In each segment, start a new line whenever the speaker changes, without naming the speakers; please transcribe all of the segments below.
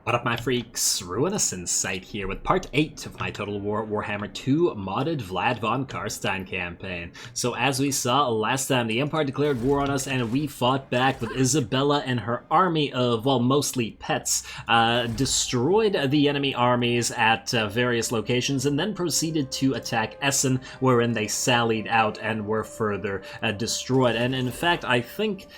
What up, my freaks? Ruinous Insight here with part 8 of my Total Warhammer 2 modded Vlad von Carstein campaign. So as we saw last time, the Empire declared war on us and we fought back with Isabella and her army of, well, mostly pets, destroyed the enemy armies at various locations and then proceeded to attack Essen, wherein they sallied out and were further destroyed. And in fact, I think,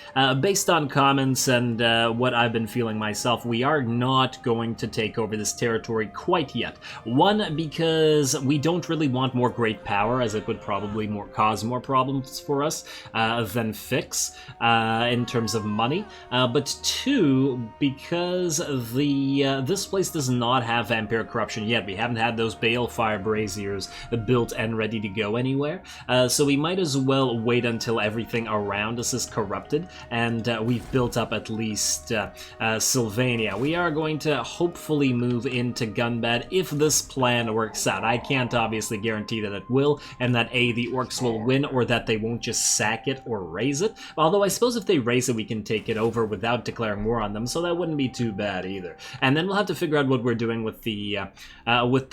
based on comments and what I've been feeling myself, we are not going to take over this territory quite yet. One, because we don't really want more great power, as it would probably cause more problems for us than fix in terms of money. But two, because this place does not have Vampire Corruption yet. We haven't had those Balefire Braziers built and ready to go anywhere. So we might as well wait until everything around us is corrupted and we've built up at least Sylvania. We are going to hopefully move into Gunbad if this plan works out. I can't obviously guarantee that it will, and that the orcs will win, or that they won't just sack it or raise it. Although I suppose if they raise it, we can take it over without declaring war on them, so that wouldn't be too bad either. And then we'll have to figure out what we're doing with the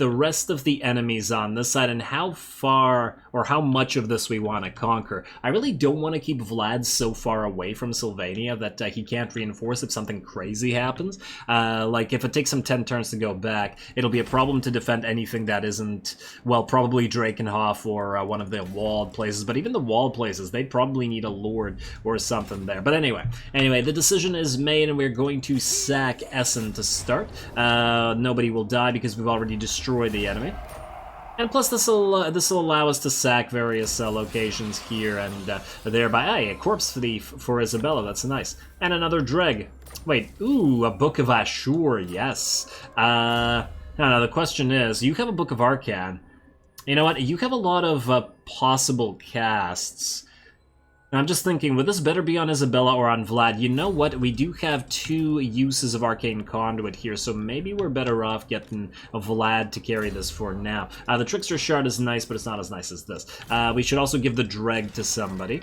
rest of the enemies on this side, and how far or how much of this we want to conquer. I really don't want to keep Vlad so far away from Sylvania that he can't reinforce if something crazy happens. Like, if it takes him 10 turns to go back, it'll be a problem to defend anything that isn't, well, probably Drakenhof or one of the walled places. But even the walled places, they'd probably need a lord or something there. But anyway, the decision is made, and we're going to sack Essen to start. Nobody will die because we've already destroyed the enemy. And plus, this will allow us to sack various locations here, and thereby, a corpse for Isabella. That's nice. And another Dreg. Wait, ooh, a Book of Ashur, yes. Now, the question is, you have a Book of Arcan. You know what? You have a lot of possible casts. And I'm just thinking, would this better be on Isabella or on Vlad? You know what? We do have 2 uses of Arcane Conduit here, so maybe we're better off getting a Vlad to carry this for now. The Trickster Shard is nice, but it's not as nice as this. We should also give the Dreg to somebody.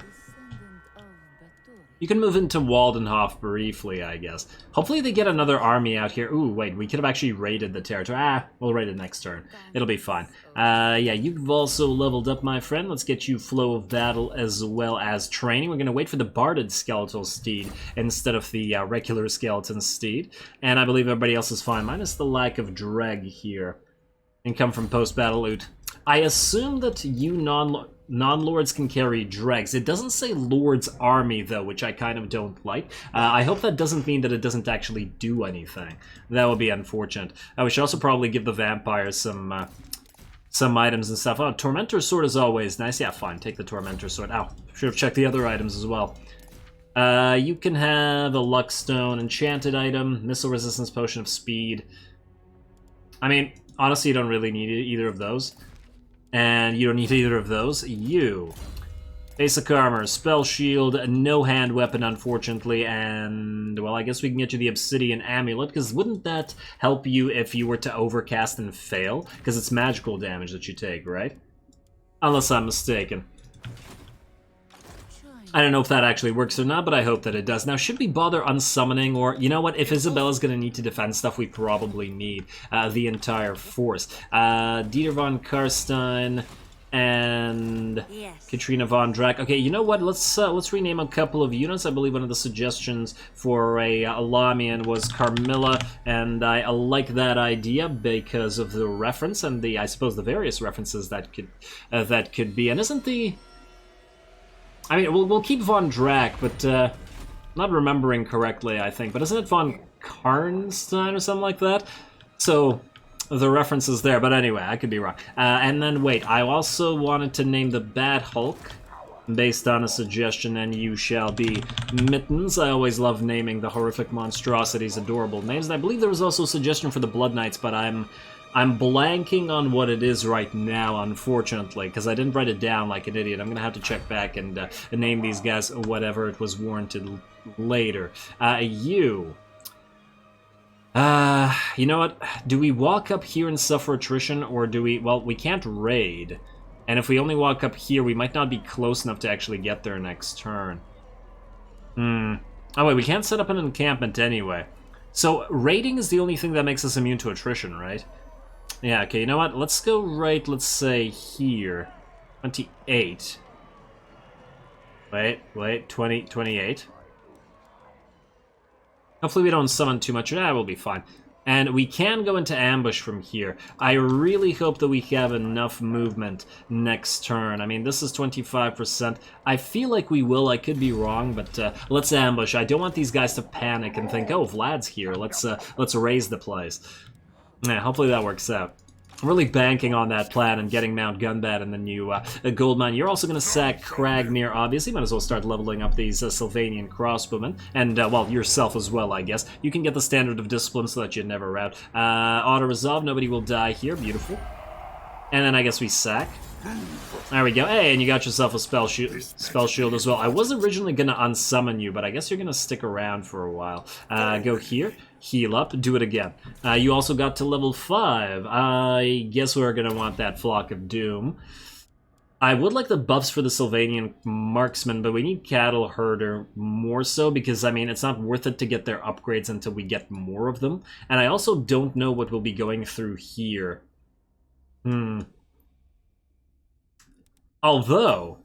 You can move into Waldenhof briefly, I guess. Hopefully they get another army out here. Ooh, wait, we could have actually raided the territory. We'll raid it next turn. It'll be fine. Yeah, you've also leveled up, my friend. Let's get you Flow of Battle as well as training. We're going to wait for the Barded Skeletal Steed instead of the regular Skeleton Steed. And I believe everybody else is fine, minus the lack of Dreg here. Income from post-battle loot. I assume that you non-lords can carry dregs. It doesn't say Lord's Army, though, which I kind of don't like. I hope that doesn't mean that it doesn't actually do anything. That would be unfortunate. We should also probably give the vampires some items and stuff. Oh, Tormentor Sword is always nice. Yeah, fine, take the Tormentor Sword. Ow, should have checked the other items as well. You can have a Luckstone Enchanted item, Missile Resistance Potion of Speed. I mean, honestly, you don't really need either of those. And you don't need either of those. You. Basic armor, spell shield, no hand weapon, unfortunately, and, well, I guess we can get you the Obsidian Amulet, because wouldn't that help you if you were to overcast and fail? Because it's magical damage that you take, right? Unless I'm mistaken. I don't know if that actually works or not, but I hope that it does. Now, should we bother unsummoning, or, you know what, if Isabella's going to need to defend stuff, we probably need the entire force. Dieter von Carstein and Katrina von Drac. Okay, you know what, let's rename a couple of units. I believe one of the suggestions for a Lamian was Carmilla, and I like that idea because of the reference and I suppose the various references that could be. And isn't the... I mean, we'll keep Von Drac, but not remembering correctly, I think. But isn't it Von Carstein or something like that? So the reference is there, but anyway, I could be wrong. And then, wait, I also wanted to name the Bad Hulk based on a suggestion, and you shall be Mittens. I always love naming the horrific monstrosities adorable names. And I believe there was also a suggestion for the Blood Knights, but I'm blanking on what it is right now, unfortunately, because I didn't write it down like an idiot. I'm going to have to check back and name these guys whatever it was warranted later. You know what? Do we walk up here and suffer attrition, or do we... Well, we can't raid. And if we only walk up here, we might not be close enough to actually get there next turn. Oh, wait, we can't set up an encampment anyway. So raiding is the only thing that makes us immune to attrition, right? Yeah, okay, you know what? Let's go right, let's say, here. 28. Wait, 28. Hopefully we don't summon too much. We'll be fine. And we can go into ambush from here. I really hope that we have enough movement next turn. I mean, this is 25%. I feel like we will. I could be wrong, but let's ambush. I don't want these guys to panic and think, oh, Vlad's here. Let's raise the place. Yeah, hopefully that works out. I'm really banking on that plan and getting Mount Gunbad and the new gold mine. You're also going to sack Cragmere, obviously. Might as well start leveling up these Sylvanian crossbowmen. And, well, yourself as well, I guess. You can get the Standard of Discipline so that you never rout. Auto-resolve, nobody will die here. Beautiful. And then I guess we sack. There we go. Hey, and you got yourself a spell shield as well. I was originally going to unsummon you, but I guess you're going to stick around for a while. Go here. Heal up, do it again. You also got to level 5. I guess we're going to want that Flock of Doom. I would like the buffs for the Sylvanian Marksman, but we need Cattle Herder more so because, I mean, it's not worth it to get their upgrades until we get more of them. And I also don't know what we'll be going through here. Although,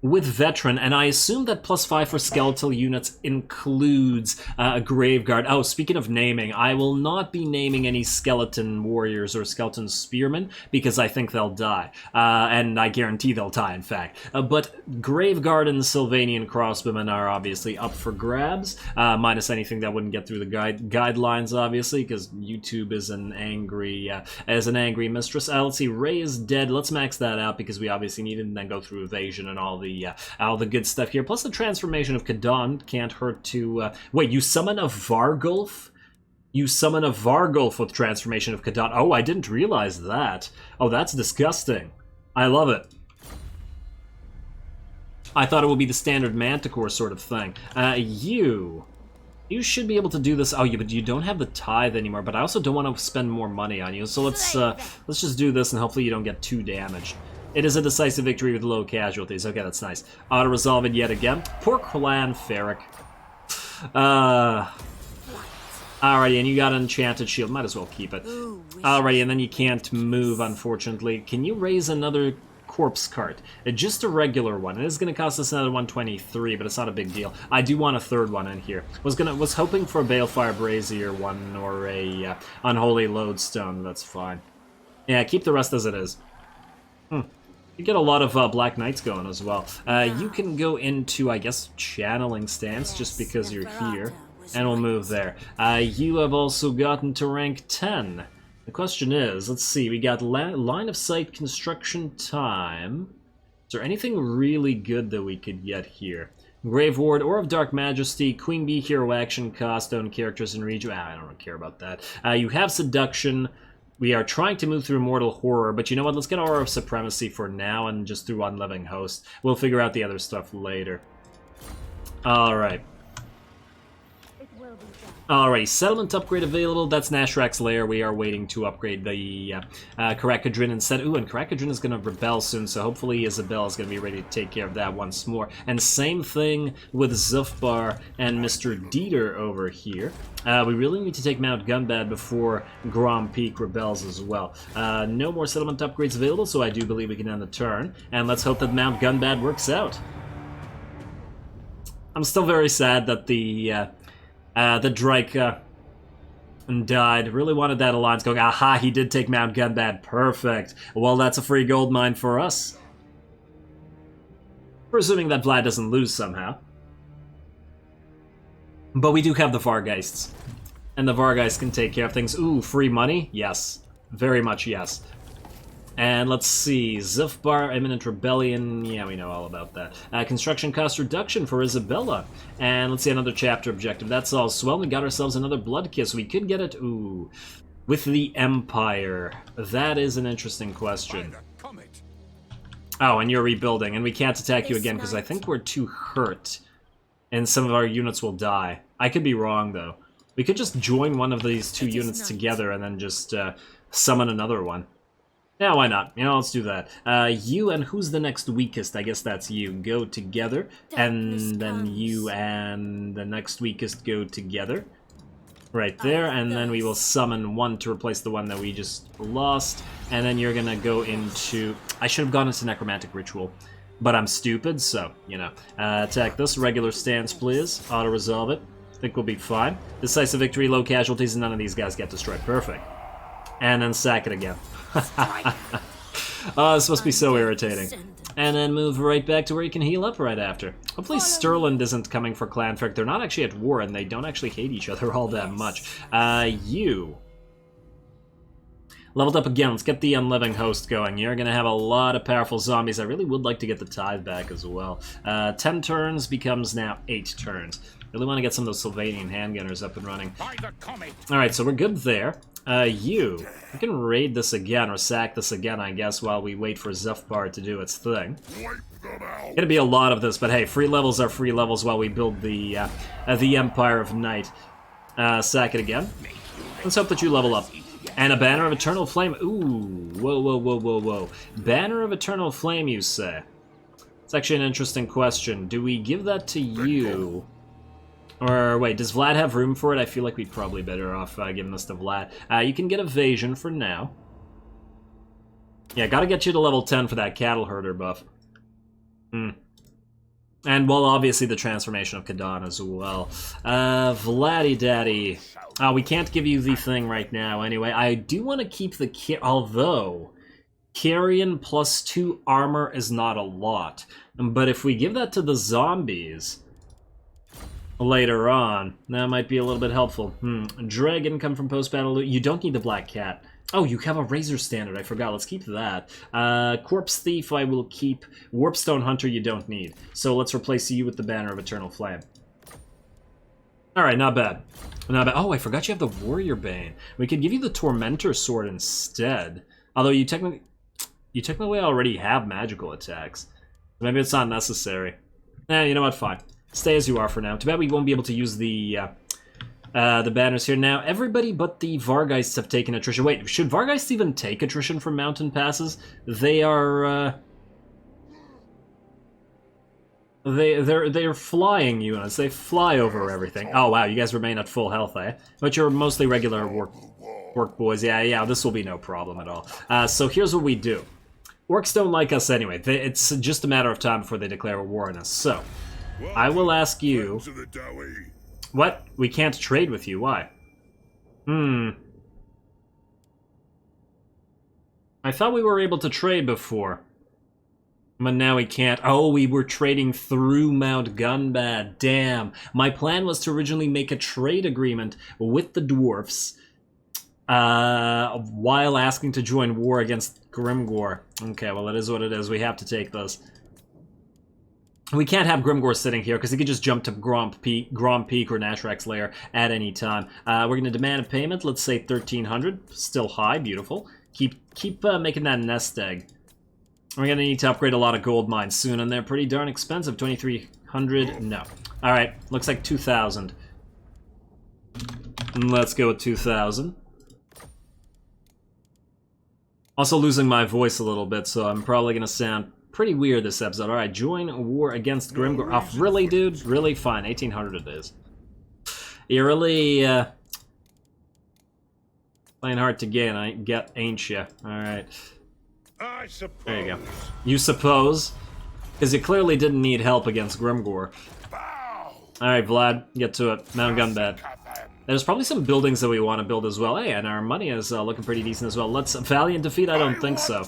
with Veteran, and I assume that +5 for skeletal units includes a Graveguard. Oh, speaking of naming, I will not be naming any skeleton warriors or skeleton spearmen because I think they'll die. And I guarantee they'll die, in fact. But Graveguard and Sylvanian crossbowmen are obviously up for grabs, minus anything that wouldn't get through the guidelines, obviously, because YouTube is an angry mistress. Let's see, Ray is dead. Let's max that out because we obviously need it, and then go through evasion and all the good stuff here. Plus the transformation of Kadon can't hurt to... Wait, you summon a Vargulf? You summon a Vargulf with transformation of Kadon. Oh, I didn't realize that. Oh, that's disgusting. I love it. I thought it would be the standard Manticore sort of thing. You should be able to do this. Oh, yeah, but you don't have the tithe anymore, but I also don't want to spend more money on you. So let's just do this, and hopefully you don't get too damaged. It is a decisive victory with low casualties. Okay, that's nice. Auto-resolve it yet again. Poor Clan Ferric. Alrighty, and you got an enchanted shield. Might as well keep it. Alrighty, and then you can't move, unfortunately. Can you raise another corpse cart? Just a regular one. It is going to cost us another 123, but it's not a big deal. I do want a third one in here. Was hoping for a Balefire Brazier one or a Unholy Lodestone. That's fine. Yeah, keep the rest as it is. You get a lot of Black Knights going as well. You can go into, I guess, Channeling Stance just because you're here, and we'll move there. You have also gotten to rank 10. The question is, let's see, we got Line of Sight Construction Time. Is there anything really good that we could get here? Grave Ward, Or of Dark Majesty, Queen Bee, Hero Action, cost, own characters in region. I don't care about that. You have Seduction. We are trying to move through Mortal Horror, but you know what? Let's get Aura of Supremacy for now and just through Unliving Host. We'll figure out the other stuff later. Alright. Alrighty, settlement upgrade available. That's Nashrak's Lair. We are waiting to upgrade the Karakadrin instead. Ooh, and Karakadrin is going to rebel soon, so hopefully Isabel is going to be ready to take care of that once more. And same thing with Zufbar and Mr. Dieter over here. We really need to take Mount Gunbad before Grom Peak rebels as well. No more settlement upgrades available, so I do believe we can end the turn. And let's hope that Mount Gunbad works out. I'm still very sad that the Drake died. Really wanted that alliance going. Aha, he did take Mount Gunbad. Perfect. Well, that's a free gold mine for us. Presuming that Vlad doesn't lose somehow. But we do have the Vargeists. And the Vargeists can take care of things. Ooh, free money? Yes. Very much yes. And let's see, Zufbar, Imminent Rebellion, yeah, we know all about that. Construction cost reduction for Isabella. And let's see, another chapter objective. That's all swell. We got ourselves another Blood Kiss. We could get it, ooh, with the Empire. That is an interesting question. Oh, and you're rebuilding, and we can't attack you again because I think we're too hurt. And some of our units will die. I could be wrong, though. We could just join one of these two units together and then just summon another one. Yeah, why not? You know, let's do that. You and who's the next weakest? I guess that's you. Go together. And then you and the next weakest go together. right there, and then we will summon one to replace the one that we just lost, and then you're gonna go into... I should have gone into Necromantic Ritual, but I'm stupid, so, you know. Attack this, regular stance, please. Auto-resolve it. Think we'll be fine. Decisive victory, low casualties, and none of these guys get destroyed. Perfect. And then sack it again. Oh, this must be so irritating. And then move right back to where you can heal up right after. Hopefully Stirland isn't coming for Clanfrick. They're not actually at war, and they don't actually hate each other all that much. You leveled up again. Let's get the Unliving Host going. You're going to have a lot of powerful zombies. I really would like to get the Tithe back as well. 10 turns becomes now 8 turns. Really want to get some of those Sylvanian handgunners up and running. Alright, so we're good there. You can raid this again, or sack this again, I guess, while we wait for Zephyr to do its thing. Gonna be a lot of this, but hey, free levels are free levels while we build the Empire of Night. Sack it again. Let's hope that you level up. And a Banner of Eternal Flame. Ooh, whoa, whoa, whoa, whoa, whoa. Banner of Eternal Flame, you say? It's actually an interesting question. Do we give that to you? Or, wait, does Vlad have room for it? I feel like we'd probably better off giving this to Vlad. You can get Evasion for now. Yeah, gotta get you to level 10 for that Cattle Herder buff. And, well, obviously the transformation of Kadan as well. Vladdy Daddy. We can't give you the thing right now anyway. I do want to keep the... Although, Carrion plus 2 armor is not a lot. But if we give that to the zombies... later on, that might be a little bit helpful. Dragon come from post-battle loot. You don't need the Black Cat. Oh, you have a Razor Standard. I forgot. Let's keep that. Corpse Thief I will keep. Warpstone Hunter you don't need. So let's replace you with the Banner of Eternal Flame. Alright, not bad. Not bad. Oh, I forgot you have the Warrior Bane. We could give you the Tormentor Sword instead. Although you technically already have magical attacks. Maybe it's not necessary. You know what? Fine. Stay as you are for now. Too bad we won't be able to use the banners here. Now, everybody but the Vargeists have taken attrition. Wait, should Vargeists even take attrition from mountain passes? They are, They're flying units. They fly over everything. Oh, wow, you guys remain at full health, eh? But you're mostly regular work boys. Yeah, this will be no problem at all. So here's what we do. Orcs don't like us anyway. It's just a matter of time before they declare war on us. So... I will ask you... What? We can't trade with you. Why? I thought we were able to trade before. But now we can't. Oh, we were trading through Mount Gunbad. Damn. My plan was to originally make a trade agreement with the dwarfs while asking to join war against Grimgor. Okay, well, it is what it is. We have to take this. We can't have Grimgor sitting here, because he could just jump to Grom Peak or Nashrak's Lair at any time. We're going to demand a payment, let's say 1,300. Still high, beautiful. Keep making that nest egg. We're going to need to upgrade a lot of gold mines soon, and they're pretty darn expensive. 2,300, no. Alright, looks like 2,000. Let's go with 2,000. Also losing my voice a little bit, so I'm probably going to sound... pretty weird this episode. Alright, join war against Grimgor. Oh, really, dude? Really? Fine, 1,800 it is. You're really, playing hard to get, ain't ya? Alright.
I suppose.
There you go. You suppose? Because you clearly didn't need help against Grimgor. Alright, Vlad, get to it. Mount Gunbad. There's probably some buildings that we want to build as well. Hey, and our money is looking pretty decent as well. Let's... Valiant defeat? I don't think so.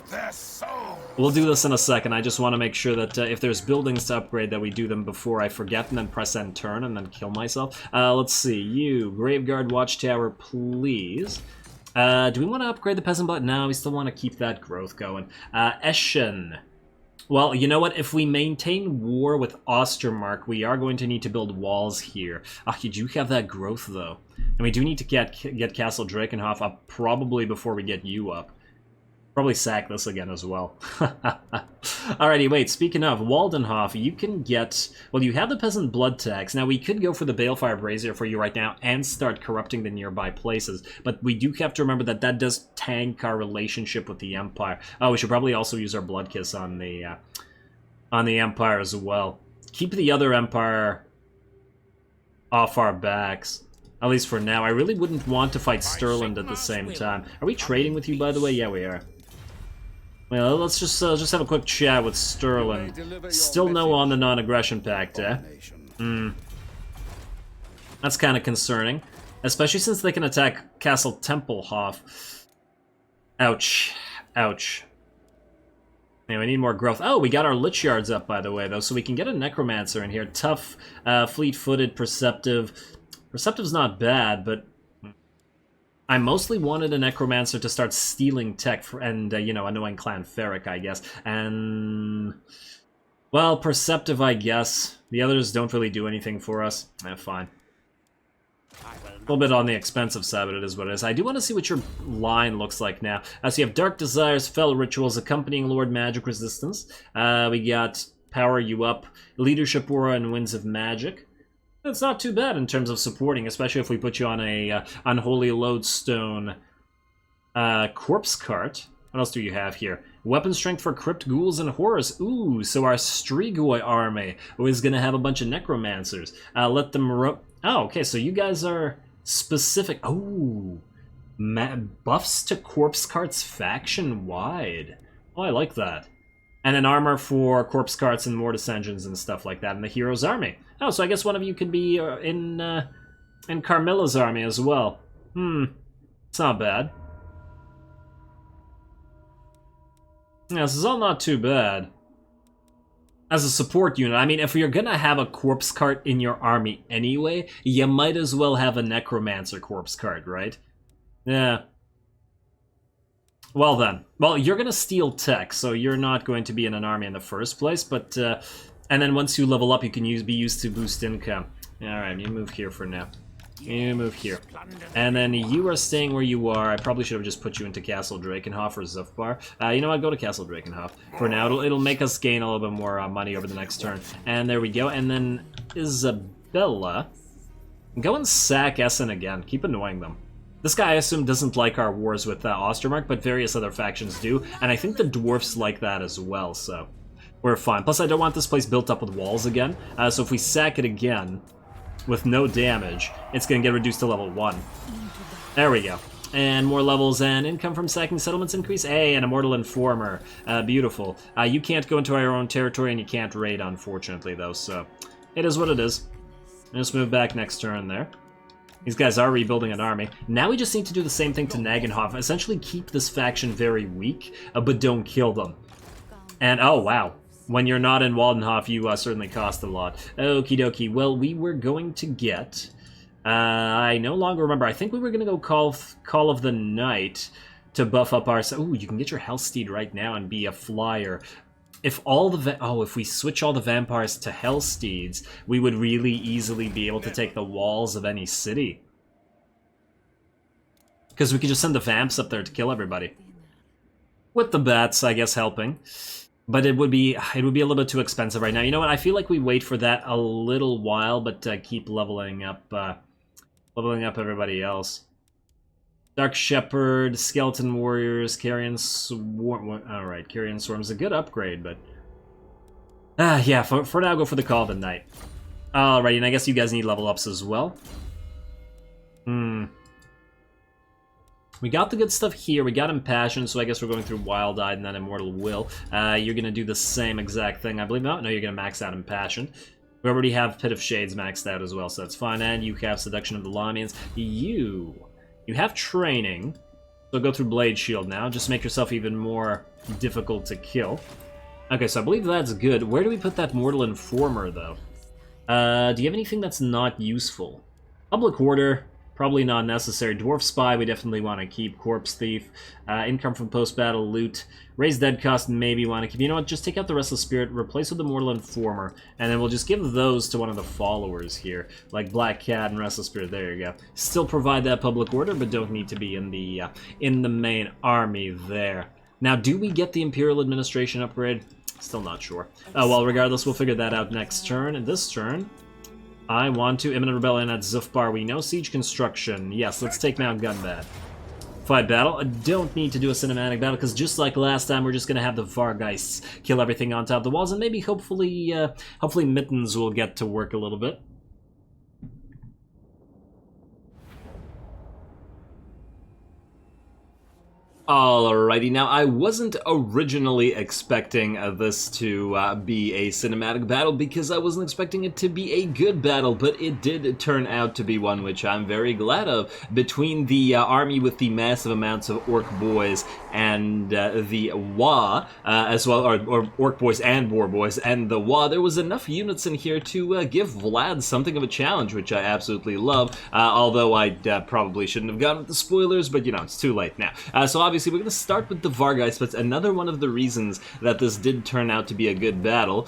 We'll do this in a second. I just want to make sure that if there's buildings to upgrade, that we do them before I forget and then press end turn and then kill myself. Let's see. You, Graveguard Watchtower, please. Do we want to upgrade the Peasant Blood? No, we still want to keep that growth going. Eschen. Well, you know what? If we maintain war with Ostermark, we are going to need to build walls here. You do have that growth, though. And we do need to get Castle Drakenhof up probably before we get you up. Probably sack this again as well. Alrighty, wait, speaking of, Waldenhof, you can get... Well, you have the Peasant Blood Tax. Now, we could go for the Balefire Brazier for you right now and start corrupting the nearby places. But we do have to remember that that does tank our relationship with the Empire. Oh, we should probably also use our Blood Kiss on the Empire as well. Keep the other Empire off our backs. At least for now. I really wouldn't want to fight Sterling at the same time. Are we trading with you, by the way? Yeah, we are. Well, let's just have a quick chat with Sterling. Still no on the non-aggression pact, eh? That's kind of concerning. Especially since they can attack Castle Tempelhof. Ouch. Ouch. Yeah, we need more growth. Oh, we got our Lich Yards up, by the way, though, so we can get a Necromancer in here. Tough, fleet-footed, perceptive. Perceptive's not bad, but I mostly wanted a Necromancer to start stealing tech and, you know, annoying Clan Ferric, I guess. And, well, Perceptive, I guess. The others don't really do anything for us. Fine. A little bit on the expensive side, but it is what it is. I do want to see what your line looks like now. So you have Dark Desires, Fell Rituals, Accompanying Lord Magic Resistance. We got Power You Up, Leadership Aura, and Winds of Magic. It's not too bad in terms of supporting, especially if we put you on a Unholy Lodestone Corpse Cart. What else do you have here? Weapon Strength for Crypt Ghouls and Horrors. Ooh, so our Strigoi army is going to have a bunch of Necromancers. Let them... Oh, okay, so you guys are specific... Oh, buffs to Corpse Carts faction-wide. Oh, I like that. And an armor for Corpse Carts and Mortis Engines and stuff like that in the Hero's Army. Oh, so I guess one of you could be in Carmilla's army as well. It's not bad. Yeah, this is all not too bad. As a support unit, I mean, if you're gonna have a Corpse Cart in your army anyway, you might as well have a Necromancer Corpse Cart, right? Yeah. Well then. Well, you're gonna steal tech, so you're not going to be in an army in the first place, but... and then once you level up, you can be used to boost income. Alright, you move here for now. You move here. And then you are staying where you are. I probably should have just put you into Castle Drakenhof or Zufbar. You know what? Go to Castle Drakenhof. For now, it'll make us gain a little bit more money over the next turn. And there we go. And then Isabella. Go and sack Essen again. Keep annoying them. This guy, I assume, doesn't like our wars with Ostermark, but various other factions do. And I think the dwarfs like that as well, so... we're fine. Plus, I don't want this place built up with walls again. So if we sack it again, with no damage, it's going to get reduced to level 1. There we go. And more levels and income from sacking settlements increase. Hey, an Immortal Informer. Beautiful. You can't go into our own territory and you can't raid, unfortunately, though, so... it is what it is. Just move back next turn there. These guys are rebuilding an army. Now we just need to do the same thing to Nagenhof. Essentially keep this faction very weak, but don't kill them. And, oh, wow. When you're not in Waldenhof, you certainly cost a lot. Okie dokie. Well, we were going to get... I no longer remember. I think we were going to go Call of the Night to buff up our... Ooh, you can get your Hellsteed right now and be a flyer. If all the... if we switch all the vampires to Hellsteeds, we would really easily be able to take the walls of any city. Because we could just send the vamps up there to kill everybody. With the bats, I guess, helping. But it would be a little bit too expensive right now. You know what? I feel like we wait for that a little while, but keep leveling up everybody else. Dark Shepherd, Skeleton Warriors, Carrion Swarm. Alright, Carrion Swarm's a good upgrade, but... yeah, for now, go for the Call of the Night. Alrighty, and I guess you guys need level ups as well. We got the good stuff here. We got Impassion, so I guess we're going through Wild-Eyed and then Immortal Will. You're going to do the same exact thing, I believe. No, you're going to max out Impassion. We already have Pit of Shades maxed out as well, so that's fine. And you have Seduction of the Lamians. You have Training. So go through Blade Shield now. Just make yourself even more difficult to kill. Okay, so I believe that's good. Where do we put that Mortal Informer, though? Do you have anything that's not useful? Public Order... probably not necessary. Dwarf Spy, we definitely want to keep. Corpse Thief, income from post-battle loot. Raise dead cost, maybe want to keep. You know what, just take out the Restless Spirit, replace with the Mortal Informer, and then we'll just give those to one of the followers here, like Black Cat and Restless Spirit. There you go. Still provide that public order, but don't need to be in the main army there. Now, do we get the Imperial Administration upgrade? Still not sure. Well, regardless, we'll figure that out next turn. And this turn... I want to Imminent Rebellion at Zufbar. We know Siege Construction. Yes, let's take Mount Gunbad. Fight battle. I don't need to do a cinematic battle, because just like last time, we're just going to have the Vargeists kill everything on top of the walls, and maybe, hopefully Mittens will get to work a little bit. Alrighty, now I wasn't originally expecting this to be a cinematic battle because I wasn't expecting it to be a good battle, but it did turn out to be one which I'm very glad of. Between the army with the massive amounts of orc boys and the Wa, as well, or orc boys and war boys, and the Wa, there was enough units in here to give Vlad something of a challenge, which I absolutely love, although I probably shouldn't have gone with the spoilers, but you know, it's too late now. So obviously we're going to start with the Vargeist, but another one of the reasons that this did turn out to be a good battle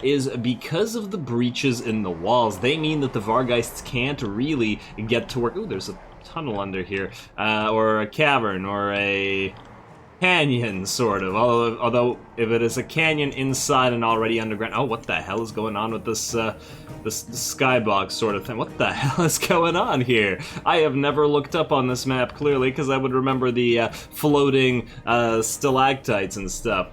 is because of the breaches in the walls. They mean that the Vargeists can't really get to work. Ooh, there's a tunnel under here, or a cavern, or a canyon, sort of. Although, if it is a canyon inside and already underground... Oh, what the hell is going on with this, this skybox sort of thing? What the hell is going on here? I have never looked up on this map, clearly, because I would remember the floating stalactites and stuff.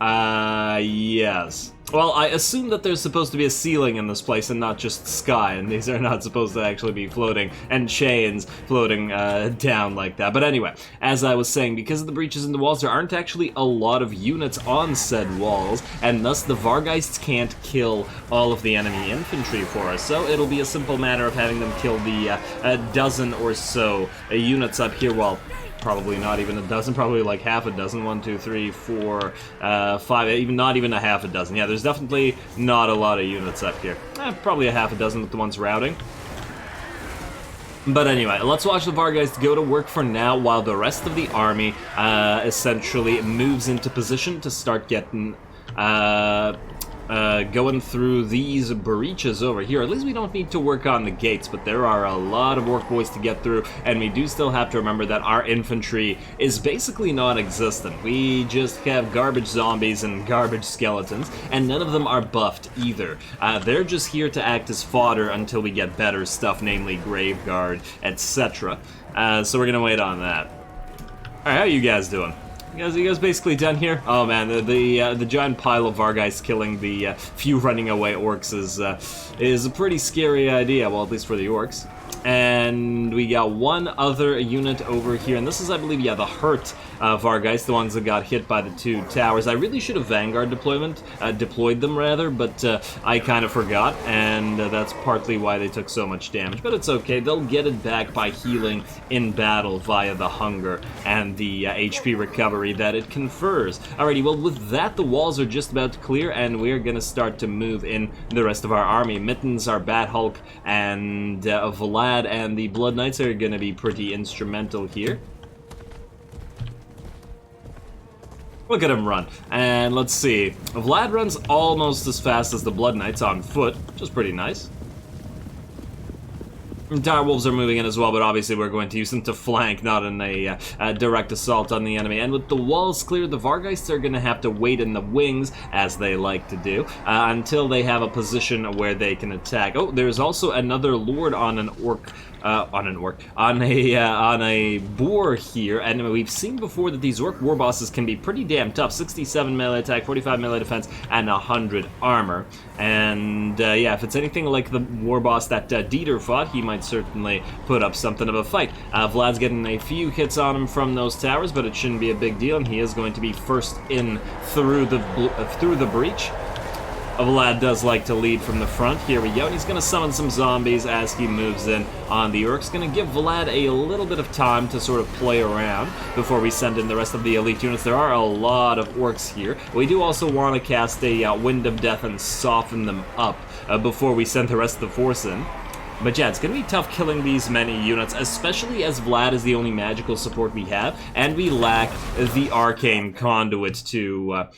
Yes. Well, I assume that there's supposed to be a ceiling in this place and not just sky, and these are not supposed to actually be floating, and chains floating down like that. But anyway, as I was saying, because of the breaches in the walls, there aren't actually a lot of units on said walls, and thus the Vargeists can't kill all of the enemy infantry for us. So it'll be a simple matter of having them kill the dozen or so units up here, well, probably not even a dozen, probably like half a dozen. 1, 2, 3, 4, 5, even not even a half a dozen. Yeah, there's definitely not a lot of units up here. Probably a half a dozen with the ones routing. But anyway, let's watch the Vargeist go to work for now while the rest of the army essentially moves into position to start getting going through these breaches over here. At least we don't need to work on the gates, but there are a lot of orc boys to get through, and we do still have to remember that our infantry is basically non-existent. We just have garbage zombies and garbage skeletons, and none of them are buffed either. They're just here to act as fodder until we get better stuff, namely Graveguard, etc. So we're gonna wait on that. Alright, how you guys doing? You guys basically done here? Oh man, the giant pile of Vargeists killing the few running away orcs is a pretty scary idea, well, at least for the orcs. And we got one other unit over here, and this is, I believe, yeah, the hurt Vargeist, the ones that got hit by the 2 towers. I really should have Vanguard deployed them rather, but I kind of forgot, and that's partly why they took so much damage. But it's okay, they'll get it back by healing in battle via the hunger and the HP recovery that it confers. Alrighty, well, with that, the walls are just about to clear, and we're gonna start to move in the rest of our army. Mittens, our Bat Hulk, and Vlad and the Blood Knights are going to be pretty instrumental here. Look at him run. And let's see. Vlad runs almost as fast as the Blood Knights on foot, which is pretty nice. Dire Wolves are moving in as well, but obviously we're going to use them to flank, not in a direct assault on the enemy. And with the walls clear, the Vargeists are going to have to wait in the wings, as they like to do, until they have a position where they can attack. Oh, there's also another Lord on an orc. On a boar here, and we've seen before that these orc war bosses can be pretty damn tough. 67 melee attack, 45 melee defense, and 100 armor. And yeah, if it's anything like the war boss that Dieter fought, he might certainly put up something of a fight. Vlad's getting a few hits on him from those towers, but it shouldn't be a big deal, and he is going to be first in through the breach. Vlad does like to lead from the front. Here we go, and he's going to summon some zombies as he moves in on the orcs. Going to give Vlad a little bit of time to sort of play around before we send in the rest of the elite units. There are a lot of orcs here. We do also want to cast a Wind of Death and soften them up before we send the rest of the force in. But yeah, it's going to be tough killing these many units, especially as Vlad is the only magical support we have, and we lack the Arcane Conduit to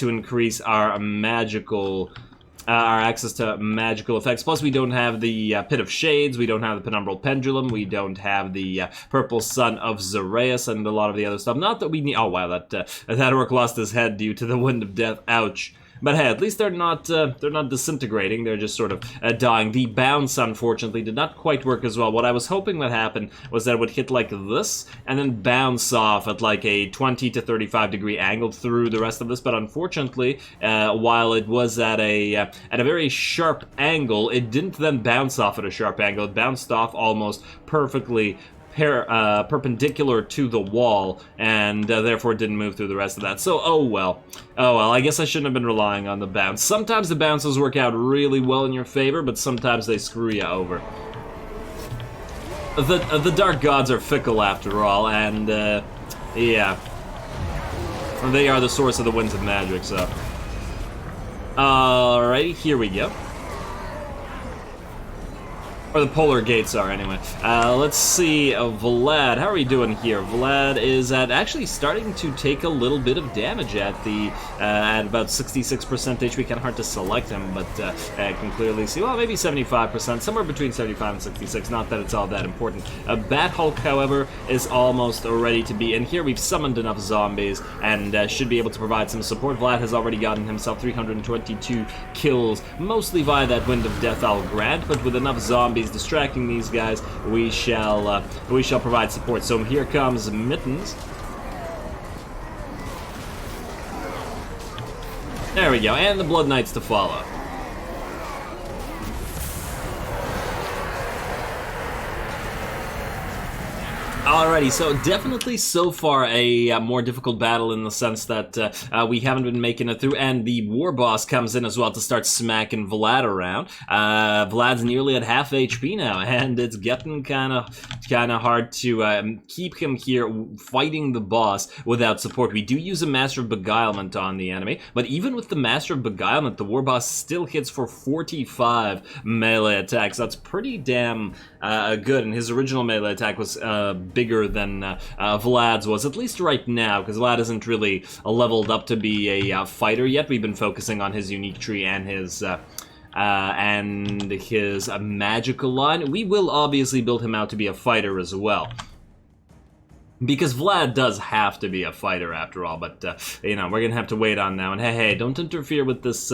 increase our magical... our access to magical effects. Plus, we don't have the Pit of Shades, we don't have the Penumbral Pendulum, we don't have the Purple Sun of Zareus, and a lot of the other stuff. Not that we need... Oh, wow, that orc lost his head due to the Wind of Death. Ouch. But hey, at least they're not disintegrating, they're just sort of dying. The bounce, unfortunately, did not quite work as well. What I was hoping would happen was that it would hit like this, and then bounce off at like a 20 to 35 degree angle through the rest of this, but unfortunately, while it was at a very sharp angle, it didn't then bounce off at a sharp angle. It bounced off almost perfectly perpendicular to the wall, and therefore didn't move through the rest of that. So, oh well. Oh well, I guess I shouldn't have been relying on the bounce. Sometimes the bounces work out really well in your favor, but sometimes they screw you over. The Dark Gods are fickle after all, and, yeah. They are the source of the winds of magic, so... Alrighty, here we go. Or the polar gates are, anyway. Let's see, Vlad, how are we doing here? Vlad is actually starting to take a little bit of damage at about 66% HP. Kind of hard to select him, but I can clearly see, well, maybe 75%, somewhere between 75 and 66, not that it's all that important. Bat Hulk, however, is almost ready to be in here. We've summoned enough zombies, and should be able to provide some support. Vlad has already gotten himself 322 kills, mostly via that Wind of Death, I'll grant, but with enough zombies distracting these guys, we shall provide support. So here comes Mittens. There we go, and the Blood Knights to follow. Alrighty, so definitely so far a more difficult battle in the sense that we haven't been making it through, and the war boss comes in as well to start smacking Vlad around. Vlad's nearly at half HP now, and it's getting kind of hard to keep him here fighting the boss without support. We do use a Master of Beguilement on the enemy, but even with the Master of Beguilement, the war boss still hits for 45 melee attacks. That's pretty damn good, and his original melee attack was bigger than Vlad's was, at least right now, because Vlad isn't really leveled up to be a fighter yet. We've been focusing on his unique tree and his magical line. We will obviously build him out to be a fighter as well, because Vlad does have to be a fighter after all, but, you know, we're gonna have to wait on now. And hey, don't interfere with this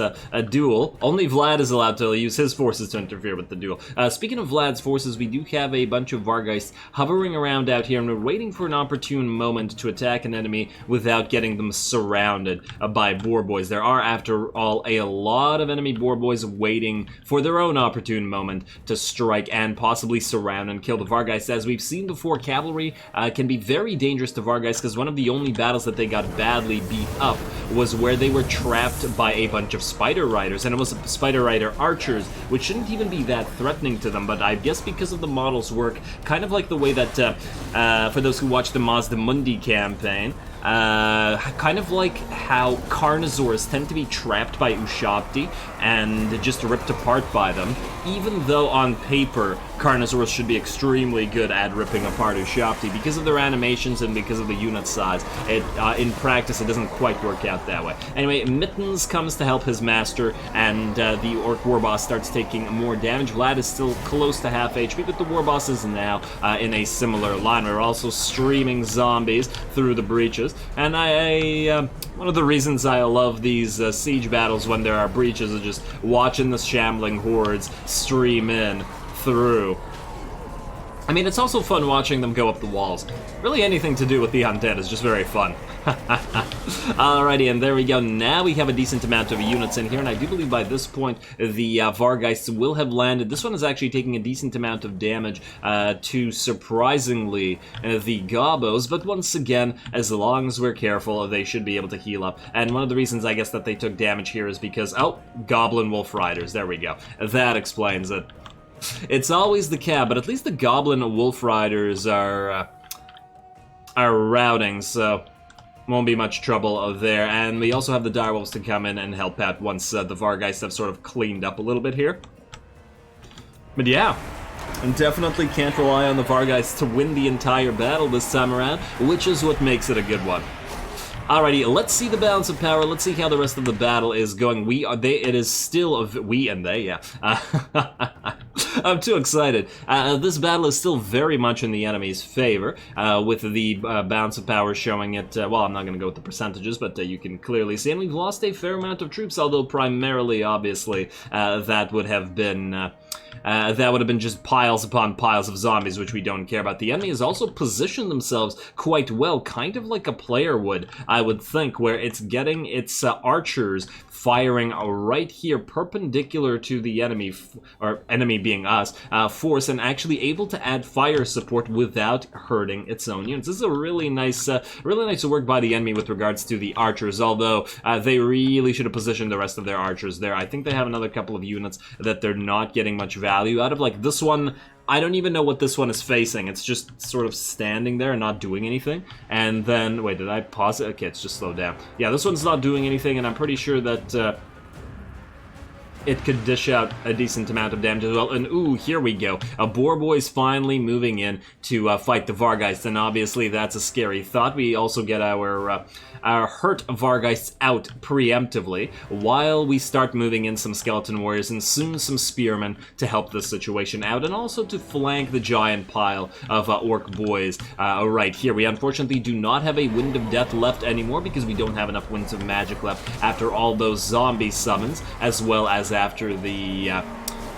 duel. Only Vlad is allowed to use his forces to interfere with the duel. Speaking of Vlad's forces, we do have a bunch of Vargheists hovering around out here, and we're waiting for an opportune moment to attack an enemy without getting them surrounded by boar boys. There are, after all, a lot of enemy boar boys waiting for their own opportune moment to strike and possibly surround and kill the Vargheists. As we've seen before, cavalry can be very dangerous to Vargheists, because one of the only battles that they got badly beat up was where they were trapped by a bunch of spider riders, and it was spider rider archers, which shouldn't even be that threatening to them, but I guess because of the model's work, kind of like the way that, for those who watch the Mazda Mundi campaign, kind of like how Carnosaurs tend to be trapped by Ushabti and just ripped apart by them, even though on paper Carnosaurs should be extremely good at ripping apart Ushabti. Because of their animations and because of the unit size, in practice it doesn't quite work out that way. Anyway, Mittens comes to help his master, and the Orc War Boss starts taking more damage. Vlad is still close to half HP, but the War Boss is now in a similar line. We're also streaming zombies through the breaches, and one of the reasons I love these siege battles when there are breaches is just watching the shambling hordes stream in through. I mean, it's also fun watching them go up the walls. Really anything to do with the undead is just very fun. Alrighty, and there we go. Now we have a decent amount of units in here, and I do believe by this point the Vargheists will have landed. This one is actually taking a decent amount of damage to, surprisingly, the Gobos, but once again, as long as we're careful, they should be able to heal up. And one of the reasons, I guess, that they took damage here is because, oh, Goblin Wolf Riders, there we go. That explains it. It's always the cab, but at least the Goblin Wolf Riders are routing, so won't be much trouble there. And we also have the Direwolves to come in and help out once the Vargheists have sort of cleaned up a little bit here. But yeah, and definitely can't rely on the Vargheists to win the entire battle this time around, which is what makes it a good one. Alrighty, let's see the balance of power. Let's see how the rest of the battle is going. It is still we and they, yeah. I'm too excited. This battle is still very much in the enemy's favor, with the balance of power showing it, well, I'm not going to go with the percentages, but you can clearly see, and we've lost a fair amount of troops, although primarily, obviously, that would have been just piles upon piles of zombies, which we don't care about. The enemy has also positioned themselves quite well, kind of like a player would, I would think, where it's getting its archers firing right here, perpendicular to the enemy, or enemy being us, force, and actually able to add fire support without hurting its own units. This is a really nice work by the enemy with regards to the archers, although they really should have positioned the rest of their archers there. I think they have another couple of units that they're not getting much value out of. Like this one, I don't even know what this one is facing. It's just sort of standing there and not doing anything. And then, wait, did I pause it? Okay, it's just slowed down. Yeah, this one's not doing anything, and I'm pretty sure that it could dish out a decent amount of damage as well. And ooh, here we go. A Boar Boy's finally moving in to fight the Vargeists, and obviously that's a scary thought. We also get our hurt Vargeists out preemptively while we start moving in some Skeleton Warriors and soon some Spearmen to help the situation out, and also to flank the giant pile of Orc Boys right here. We unfortunately do not have a Wind of Death left anymore because we don't have enough Winds of Magic left after all those zombie summons, as well as after the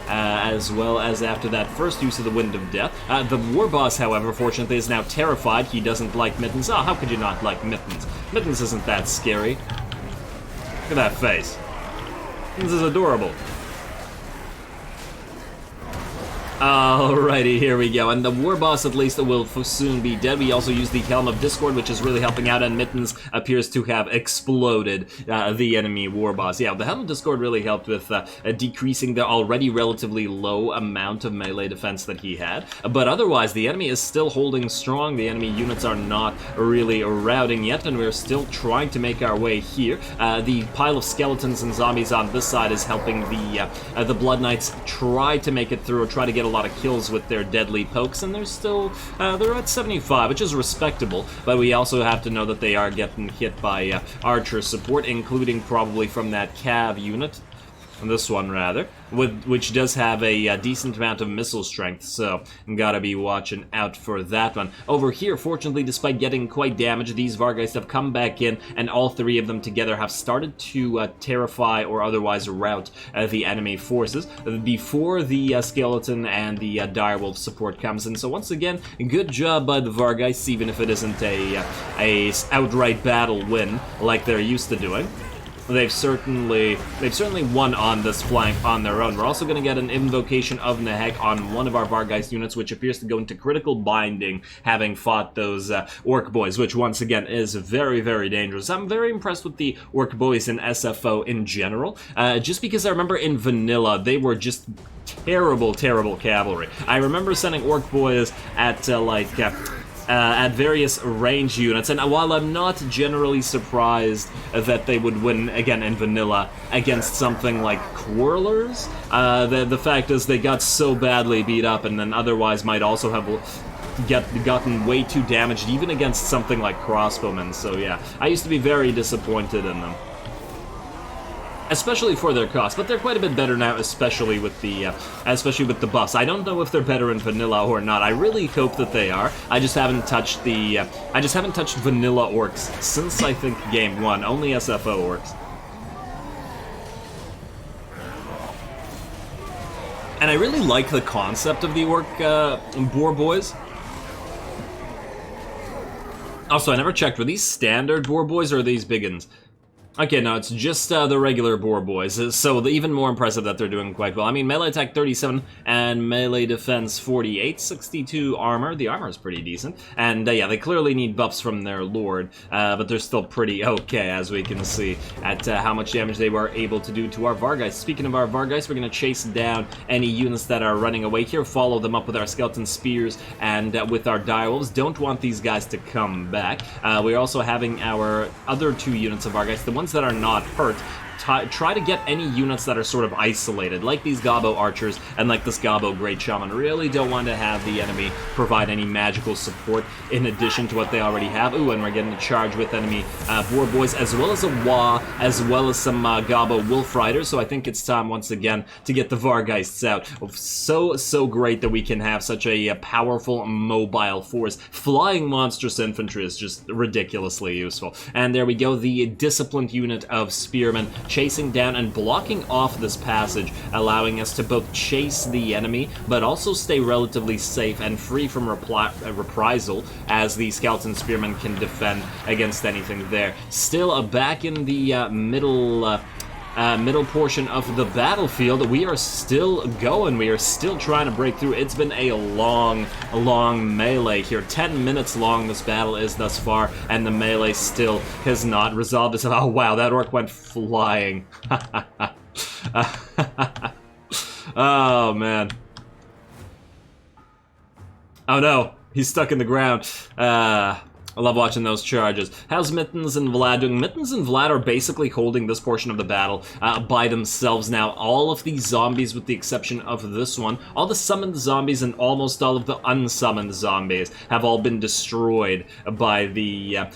after that first use of the Wind of Death. The War Boss, however, fortunately is now terrified. He doesn't like Mittens. Oh, how could you not like Mittens? Mittens isn't that scary. Look at that face. Mittens is adorable. Alrighty, here we go. And the War Boss, at least, will soon be dead. We also use the Helm of Discord, which is really helping out, and Mittens appears to have exploded the enemy War Boss. Yeah, the Helm of Discord really helped with decreasing the already relatively low amount of melee defense that he had. But otherwise, the enemy is still holding strong. The enemy units are not really routing yet, and we're still trying to make our way here. The pile of skeletons and zombies on this side is helping the Blood Knights try to make it through, or try to get a lot of kills with their deadly pokes, and they're still they're at 75, which is respectable, but we also have to know that they are getting hit by archer support, including probably from that cav unit. This one, rather, which does have a decent amount of missile strength, so gotta be watching out for that one. Over here, fortunately, despite getting quite damaged, these Vargeists have come back in, and all three of them together have started to terrify or otherwise rout the enemy forces before the skeleton and the direwolf support comes in. So once again, good job by the Vargeists, even if it isn't a outright battle win like they're used to doing. They've certainly won on this flank on their own. We're also going to get an Invocation of Nehek on one of our Vargeist units, which appears to go into critical binding, having fought those Orc Boys, which once again is very, very dangerous. I'm very impressed with the Orc Boys in SFO in general, just because I remember in vanilla, they were just terrible, terrible cavalry. I remember sending Orc Boys at, at various range units, and while I'm not generally surprised that they would win again in vanilla against something like Quarrelers, the fact is they got so badly beat up, and then otherwise might also have gotten way too damaged even against something like Crossbowmen. So yeah, I used to be very disappointed in them, especially for their cost, but they're quite a bit better now, especially with the buffs. I don't know if they're better in vanilla or not. I really hope that they are. I just haven't touched vanilla orcs since I think game 1. Only SFO orcs. And I really like the concept of the orc boar boys. Also, I never checked, were these standard boar boys or are these big uns? Okay, no, it's just the regular Boar Boys, so even more impressive that they're doing quite well. I mean, melee attack 37 and melee defense 48, 62 armor. The armor is pretty decent, and yeah, they clearly need buffs from their lord, but they're still pretty okay, as we can see, at how much damage they were able to do to our Vargeist. Speaking of our Vargeist, we're going to chase down any units that are running away here, follow them up with our Skeleton Spears and with our Direwolves. Don't want these guys to come back. We're also having our other two units of Vargeist, the ones that are not hurt, try to get any units that are sort of isolated, like these Gabo Archers and like this Gabo Great Shaman. Really don't want to have the enemy provide any magical support in addition to what they already have. Ooh, and we're getting a charge with enemy Boar Boys, as well as a Wa, as well as some Gabo Wolf Riders, so I think it's time once again to get the Vargeists out. So great that we can have such a powerful, mobile force. Flying monstrous infantry is just ridiculously useful. And there we go, the disciplined unit of Spearmen chasing down and blocking off this passage, allowing us to both chase the enemy, but also stay relatively safe and free from reprisal, as the Skeleton Spearmen can defend against anything there. Still back in the middle middle portion of the battlefield. We are still going. We are still trying to break through. It's been a long melee here. 10 minutes long this battle is thus far, and the melee still has not resolved itself. Oh, wow, that orc went flying. Oh, man. Oh, no. He's stuck in the ground. I love watching those charges. How's Mittens and Vlad doing? Mittens and Vlad are basically holding this portion of the battle by themselves now. All of these zombies, with the exception of this one, all the summoned zombies and almost all of the unsummoned zombies have all been destroyed by the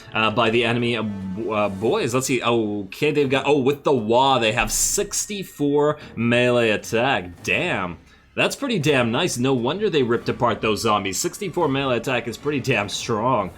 enemy boys. Let's see. Okay, they've got... Oh, with the Wah, they have 64 melee attack. Damn. That's pretty damn nice. No wonder they ripped apart those zombies. 64 melee attack is pretty damn strong.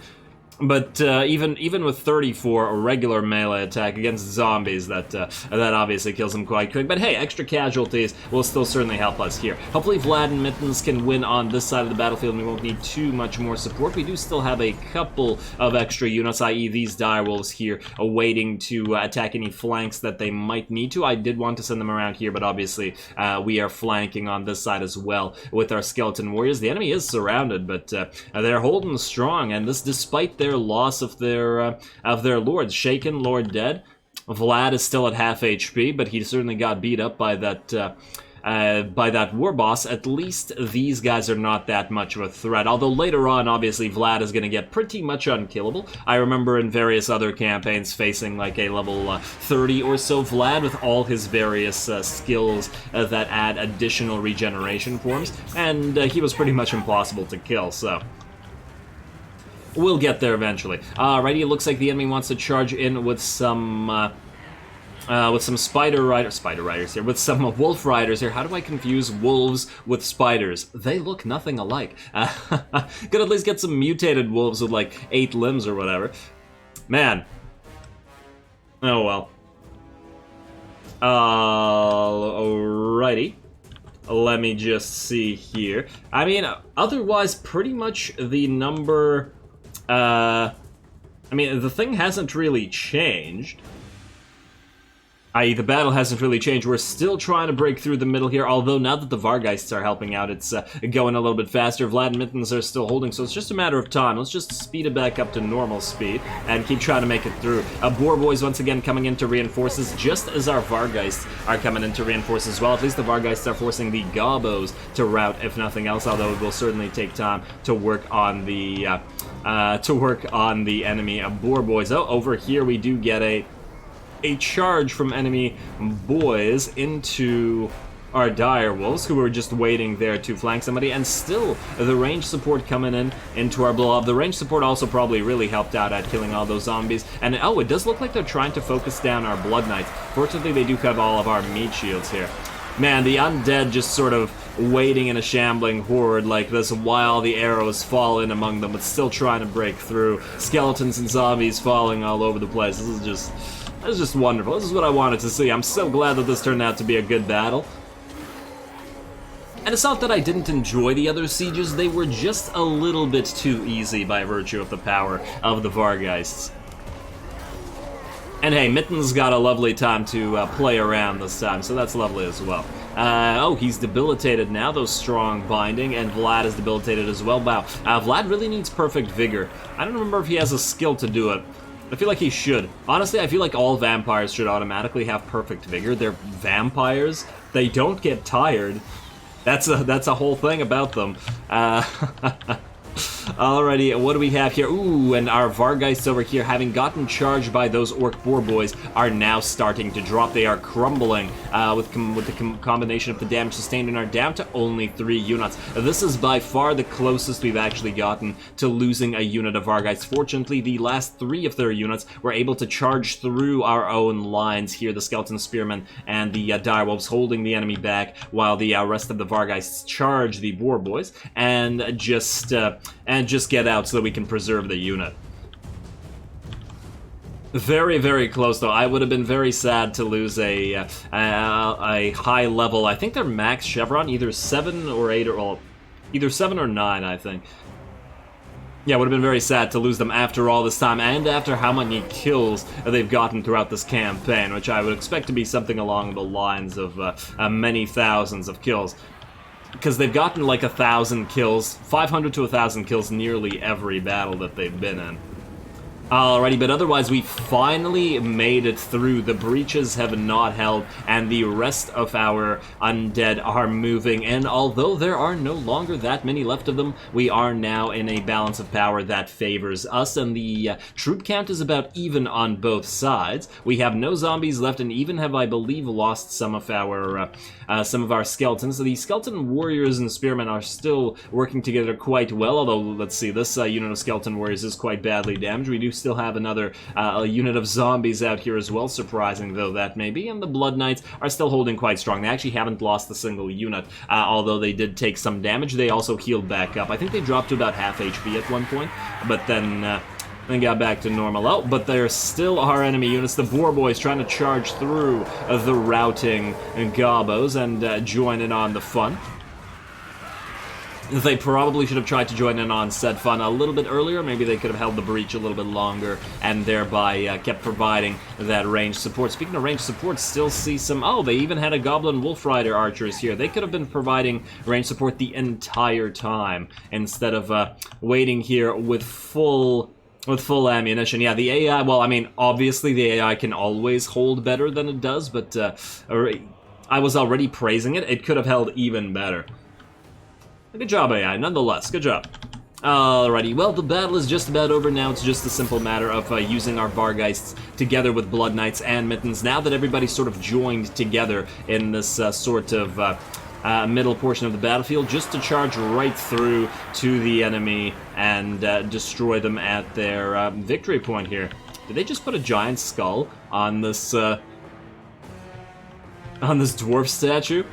But even with 34 regular melee attack against zombies, that obviously kills them quite quick. But hey, extra casualties will still certainly help us here. Hopefully Vlad and Mittens can win on this side of the battlefield and we won't need too much more support. We do still have a couple of extra units, i.e. these direwolves here, waiting to attack any flanks that they might need to. I did want to send them around here, but obviously we are flanking on this side as well with our skeleton warriors. The enemy is surrounded, but they're holding strong, and this despite their loss of their lords. Shaken, Lord dead. Vlad is still at half HP, but he certainly got beat up by that war boss. At least these guys are not that much of a threat. Although later on, obviously, Vlad is going to get pretty much unkillable. I remember in various other campaigns facing like a level 30 or so Vlad with all his various skills that add additional regeneration forms, and he was pretty much impossible to kill, so... We'll get there eventually. Alrighty, it looks like the enemy wants to charge in with some spider riders here, with some wolf riders here. How do I confuse wolves with spiders? They look nothing alike. Could at least get some mutated wolves with like 8 limbs or whatever. Man. Oh well. Alrighty. Let me just see here. I mean, otherwise, pretty much the number... I mean, the thing hasn't really changed. i.e. the battle hasn't really changed. We're still trying to break through the middle here, although now that the Vargeists are helping out, it's going a little bit faster. Vlad and Mittens are still holding, so it's just a matter of time. Let's just speed it back up to normal speed and keep trying to make it through. Boar Boys once again coming in to reinforces, just as our Vargeists are coming in to reinforce as well. At least the Vargeists are forcing the Gobos to rout, if nothing else, although it will certainly take time to work on the enemy Boar Boys. Oh, over here we do get a charge from enemy boys into our direwolves, who were just waiting there to flank somebody, and still the range support coming in into our blob. The range support also probably really helped out at killing all those zombies, and oh, it does look like they're trying to focus down our blood knights. Fortunately, they do have all of our meat shields here. Man, the undead just sort of waiting in a shambling horde like this while the arrows fall in among them, but still trying to break through. Skeletons and zombies falling all over the place. This is just wonderful. This is what I wanted to see. I'm so glad that this turned out to be a good battle. And it's not that I didn't enjoy the other sieges, they were just a little bit too easy by virtue of the power of the Vargeists. And hey, Mittens got a lovely time to play around this time, so that's lovely as well. Oh, he's debilitated now, those strong binding, and Vlad is debilitated as well. Wow, Vlad really needs perfect vigor. I don't remember if he has a skill to do it. I feel like he should. Honestly, I feel like all vampires should automatically have perfect vigor. They're vampires. They don't get tired. That's a whole thing about them. Alrighty, what do we have here? Ooh, and our Vargeists over here, having gotten charged by those Orc Boar Boys, are now starting to drop. They are crumbling with the combination of the damage sustained and are down to only 3 units. This is by far the closest we've actually gotten to losing a unit of Vargeists. Fortunately, the last 3 of their units were able to charge through our own lines here, the Skeleton Spearmen and the Direwolves holding the enemy back, while the rest of the Vargeists charge the Boar Boys and just get out so that we can preserve the unit. Very, very close, though. I would have been very sad to lose a high level. I think their max chevron, either 7 or 8, or well, either 7 or 9, I think. Yeah, it would have been very sad to lose them after all this time, and after how many kills they've gotten throughout this campaign, which I would expect to be something along the lines of many thousands of kills. Because they've gotten like 1,000 kills, 500 to 1,000 kills nearly every battle that they've been in. Alrighty, but otherwise we finally made it through. The breaches have not held, and the rest of our undead are moving. And although there are no longer that many left of them, we are now in a balance of power that favors us, and the troop count is about even on both sides. We have no zombies left, and even have, I believe, lost some of our skeletons. So the skeleton warriors and spearmen are still working together quite well, although, let's see, this unit of skeleton warriors is quite badly damaged. We do still have another unit of zombies out here as well, surprising though that may be, and the Blood Knights are still holding quite strong. They actually haven't lost a single unit, although they did take some damage. They also healed back up. I think they dropped to about half HP at one point, but then got back to normal. Oh, but there still are enemy units. The Boar Boys trying to charge through the routing Gobos and join in on the fun. They probably should have tried to join in on said fun a little bit earlier. Maybe they could have held the breach a little bit longer and thereby kept providing that ranged support. Speaking of ranged support, still see some... Oh, they even had a Goblin Wolf Rider archers here. They could have been providing ranged support the entire time instead of waiting here with full ammunition. Yeah, the AI, well, I mean, obviously the AI can always hold better than it does, but I was already praising it. It could have held even better. Good job, AI, nonetheless. Good job. Alrighty, well, the battle is just about over now. It's just a simple matter of using our Vargeists together with Blood Knights and Mittens. Now that everybody's sort of joined together in this sort of middle portion of the battlefield, just to charge right through to the enemy and destroy them at their victory point here. Did they just put a giant skull on this dwarf statue?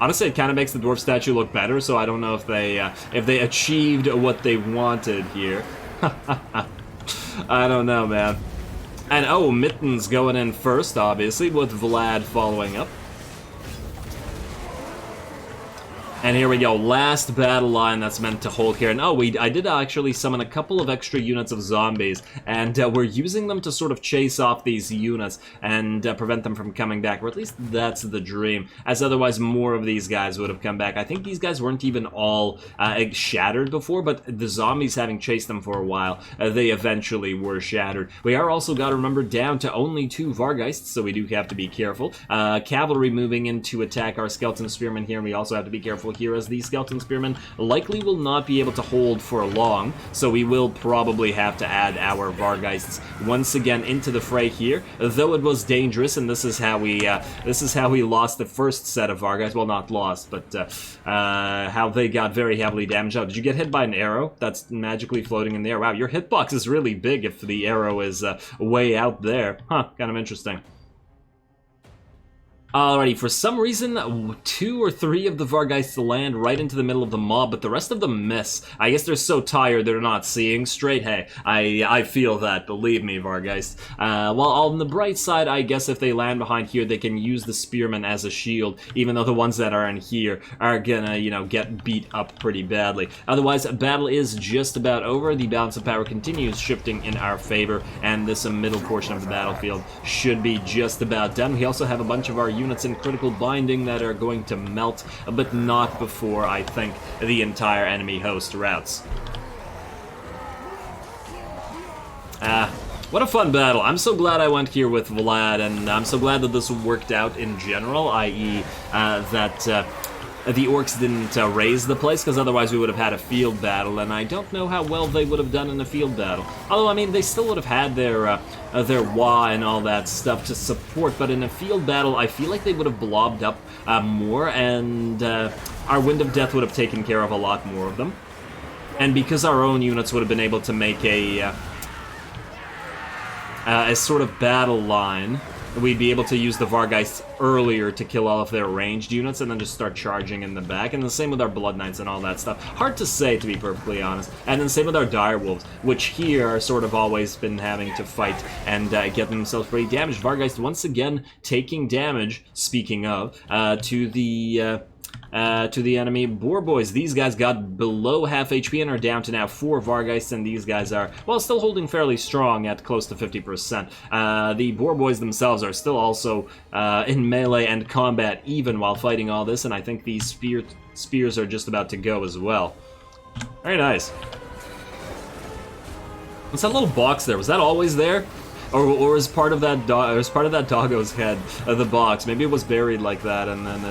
Honestly, it kind of makes the dwarf statue look better, so I don't know if they achieved what they wanted here. I don't know, man. And oh, Mittens going in first, obviously, with Vlad following up. And here we go, last battle line that's meant to hold here. And oh, I did actually summon a couple of extra units of zombies, and we're using them to sort of chase off these units and prevent them from coming back, or at least that's the dream, as otherwise more of these guys would have come back. I think these guys weren't even all shattered before, but the zombies having chased them for a while, they eventually were shattered. We are also, got to remember, down to only 2 Vargeists, so we do have to be careful. Cavalry moving in to attack our skeleton spearmen here, and we also have to be careful here, as these skeleton spearmen likely will not be able to hold for long, so we will probably have to add our Vargeists once again into the fray here, though it was dangerous, and this is how we lost the first set of Vargeists. Well, not lost, but how they got very heavily damaged. Oh, did you get hit by an arrow that's magically floating in the air? Wow, your hitbox is really big if the arrow is way out there. Huh, kind of interesting. Alrighty, for some reason, 2 or 3 of the Vargeists land right into the middle of the mob, but the rest of them miss. I guess they're so tired they're not seeing straight. Hey, I feel that, believe me, Vargeist. Well, on the bright side, I guess if they land behind here, they can use the spearmen as a shield, even though the ones that are in here are gonna, you know, get beat up pretty badly. Otherwise, battle is just about over. The balance of power continues shifting in our favor, and this middle portion of the battlefield should be just about done. We also have a bunch of our units in critical binding that are going to melt, but not before, I think, the entire enemy host routs. What a fun battle. I'm so glad I went here with Vlad, and I'm so glad that this worked out in general, i.e. that the orcs didn't raise the place, because otherwise we would have had a field battle, and I don't know how well they would have done in a field battle. Although, I mean, they still would have had their wah and all that stuff to support, but in a field battle, I feel like they would have blobbed up more, and our Wind of Death would have taken care of a lot more of them. And because our own units would have been able to make a sort of battle line, we'd be able to use the Vargeists earlier to kill all of their ranged units and then just start charging in the back. And the same with our Blood Knights and all that stuff. Hard to say, to be perfectly honest. And then same with our Direwolves, which here are sort of always been having to fight and get themselves pretty damaged. Vargeist once again taking damage, speaking of, to the to the enemy boar boys. These guys got below half HP and are down to now 4 Vargeists, and these guys are, well, still holding fairly strong at close to 50%. The boar boys themselves are still also in melee and combat even while fighting all this, and I think these spears are just about to go as well. Very nice. What's that little box there? Was that always there? Or was part of that doggo's head the box? Maybe it was buried like that, and then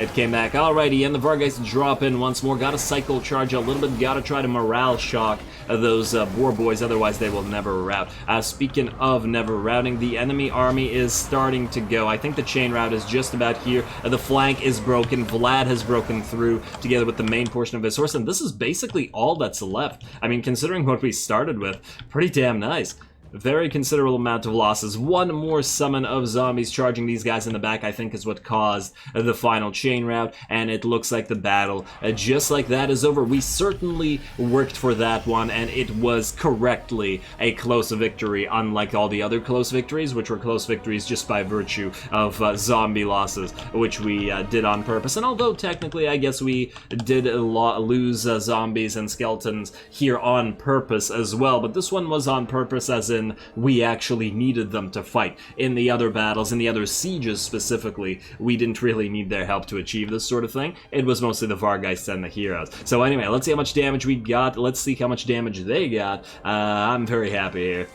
it came back. Alrighty, and the Vargeists drop in once more. Got to cycle charge a little bit. Got to try to morale shock those boar boys, otherwise they will never rout. Speaking of never routing, the enemy army is starting to go. I think the chain route is just about here. The flank is broken. Vlad has broken through together with the main portion of his horse, and this is basically all that's left. I mean, considering what we started with, pretty damn nice. Very considerable amount of losses. One more summon of zombies charging these guys in the back, I think, is what caused the final chain rout, and it looks like the battle, just like that, is over. We certainly worked for that one, and it was correctly a close victory, unlike all the other close victories, which were close victories just by virtue of zombie losses, which we did on purpose. And although technically I guess we did lose zombies and skeletons here on purpose as well, but this one was on purpose as in we actually needed them to fight. In the other battles, in the other sieges specifically, we didn't really need their help to achieve this sort of thing. It was mostly the Vargeists and the heroes. So anyway, let's see how much damage we got. Let's see how much damage they got. I'm very happy here.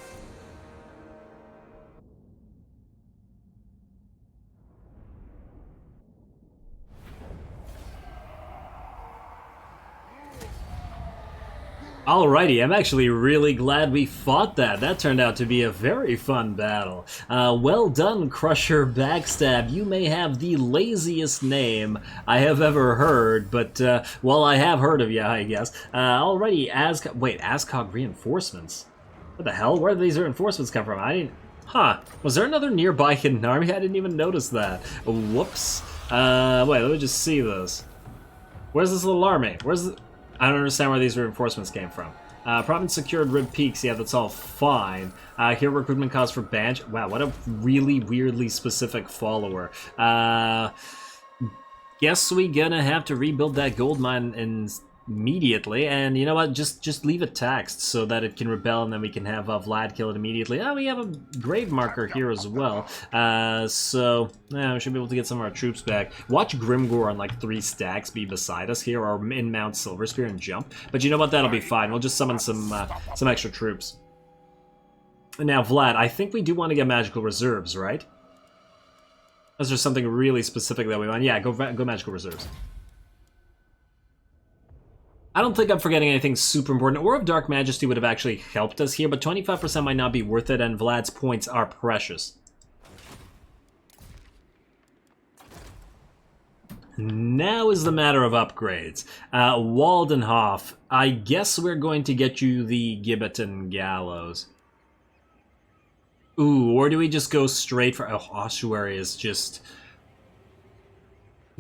Alrighty, I'm actually really glad we fought that. That turned out to be a very fun battle. Well done, Crusher Backstab. You may have the laziest name I have ever heard, but, well, I have heard of you, I guess. Alrighty, Ascog reinforcements? What the hell? Where did these reinforcements come from? I didn't... Huh. Was there another nearby hidden army? I didn't even notice that. Whoops. Wait, let me just see this. Where's this little army? Where's the... I don't understand where these reinforcements came from. Province secured Rib Peaks. Yeah, that's all fine. Here, recruitment cost for Banch. Wow, what a really weirdly specific follower. Guess we gonna have to rebuild that gold mine immediately. And you know what? Just leave it taxed so that it can rebel, and then we can have Vlad kill it immediately. Oh, we have a grave marker here as well. So yeah, we should be able to get some of our troops back. Watch Grimgor on like 3 stacks be beside us here, or in Mount Silverspear and jump. But you know what? That'll be fine. We'll just summon some extra troops. Now, Vlad, I think we do want to get magical reserves, right? Is there something really specific that we want? Yeah, go magical reserves. I don't think I'm forgetting anything super important. Aura of Dark Majesty would have actually helped us here, but 25% might not be worth it, and Vlad's points are precious. Now is the matter of upgrades. Waldenhof, I guess we're going to get you the Gibbeton Gallows. Ooh, or do we just go straight for... Oh, Ossuary is just...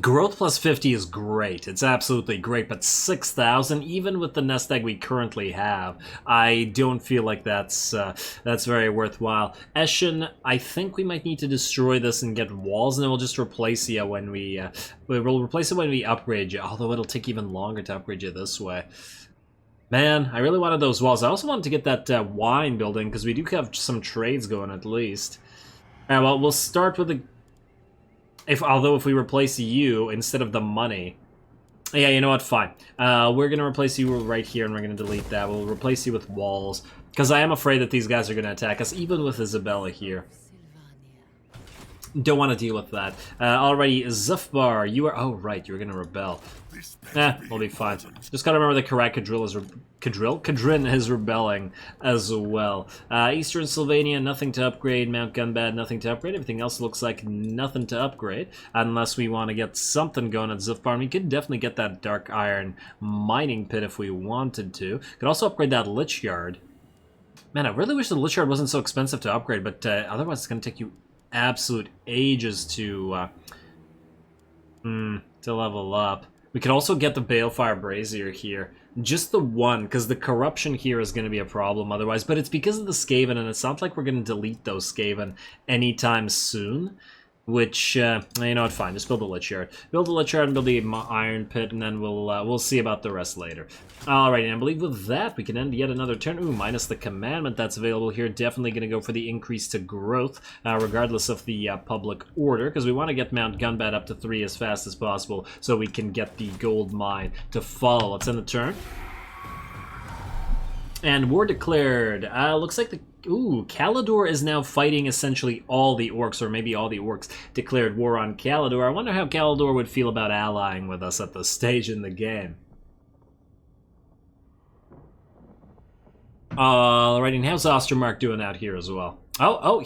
Growth plus 50 is great. It's absolutely great, but 6,000, even with the nest egg we currently have, I don't feel like that's very worthwhile. Eshin, I think we might need to destroy this and get walls, and then we'll just replace you when we'll replace it when we upgrade you, although it'll take even longer to upgrade you this way. Man, I really wanted those walls. I also wanted to get that wine building, because we do have some trades going at least. Alright, well, we'll start with the... Although if we replace you instead of the money... Yeah, you know what? Fine. We're going to replace you right here, and we're going to delete that. We'll replace you with walls, because I am afraid that these guys are going to attack us, even with Isabella here. Don't want to deal with that. Alrighty, Zufbar, you are... Oh, right, you're going to rebel. We'll be fine. Just gotta remember that Kadrin is rebelling as well. Eastern Sylvania, nothing to upgrade. Mount Gunbad, nothing to upgrade. Everything else looks like nothing to upgrade. Unless we want to get something going at Zufbar. We could definitely get that Dark Iron mining pit if we wanted to. Could also upgrade that Lich Yard. Man, I really wish the Lich Yard wasn't so expensive to upgrade, but otherwise it's going to take you absolute ages to level up. We could also get the Balefire Brazier here. Just the one, because the corruption here is going to be a problem otherwise. But it's because of the Skaven, and it's not like we're going to delete those Skaven anytime soon. Which, you know what, fine, just build a lich yard. Build a lich yard and build the iron pit, and then we'll see about the rest later. Alrighty, and I believe with that, we can end yet another turn. Ooh, minus the commandment that's available here. Definitely going to go for the increase to growth, regardless of the public order, because we want to get Mount Gunbad up to 3 as fast as possible, so we can get the gold mine to follow. Let's end the turn. And war declared. Looks like the... Ooh, Kalidor is now fighting essentially all the orcs, or maybe all the orcs declared war on Kalidor. I wonder how Kalidor would feel about allying with us at this stage in the game. Alrighty, and how's Ostermark doing out here as well? Oh,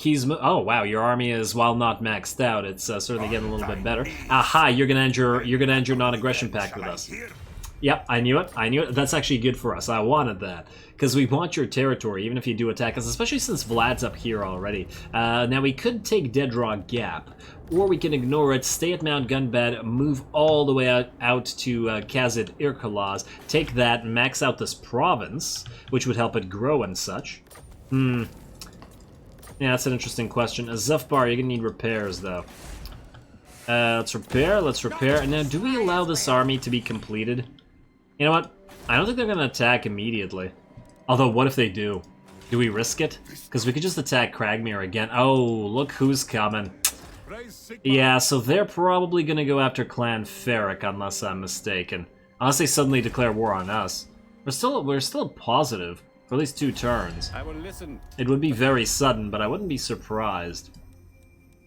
wow, your army is, while not maxed out, it's certainly getting a little bit better. Aha, you're gonna end your non-aggression pact with us. Yep, I knew it. That's actually good for us. I wanted that. Because we want your territory, even if you do attack us, especially since Vlad's up here already. Now, we could take Dead Raw Gap, or we can ignore it, stay at Mount Gunbad, move all the way out to Kazid Irkalaz, take that, max out this province, which would help it grow and such. Yeah, that's an interesting question. Zufbar, you're going to need repairs, though. Let's repair. Now, do we allow this army to be completed? You know what? I don't think they're going to attack immediately. Although, what if they do? Do we risk it? Because we could just attack Cragmere again. Oh, look who's coming. Yeah, so they're probably going to go after Clan Ferric, unless I'm mistaken. Unless they suddenly declare war on us. We're still positive for at least 2 turns.
I will listen.
It would be very sudden, but I wouldn't be surprised.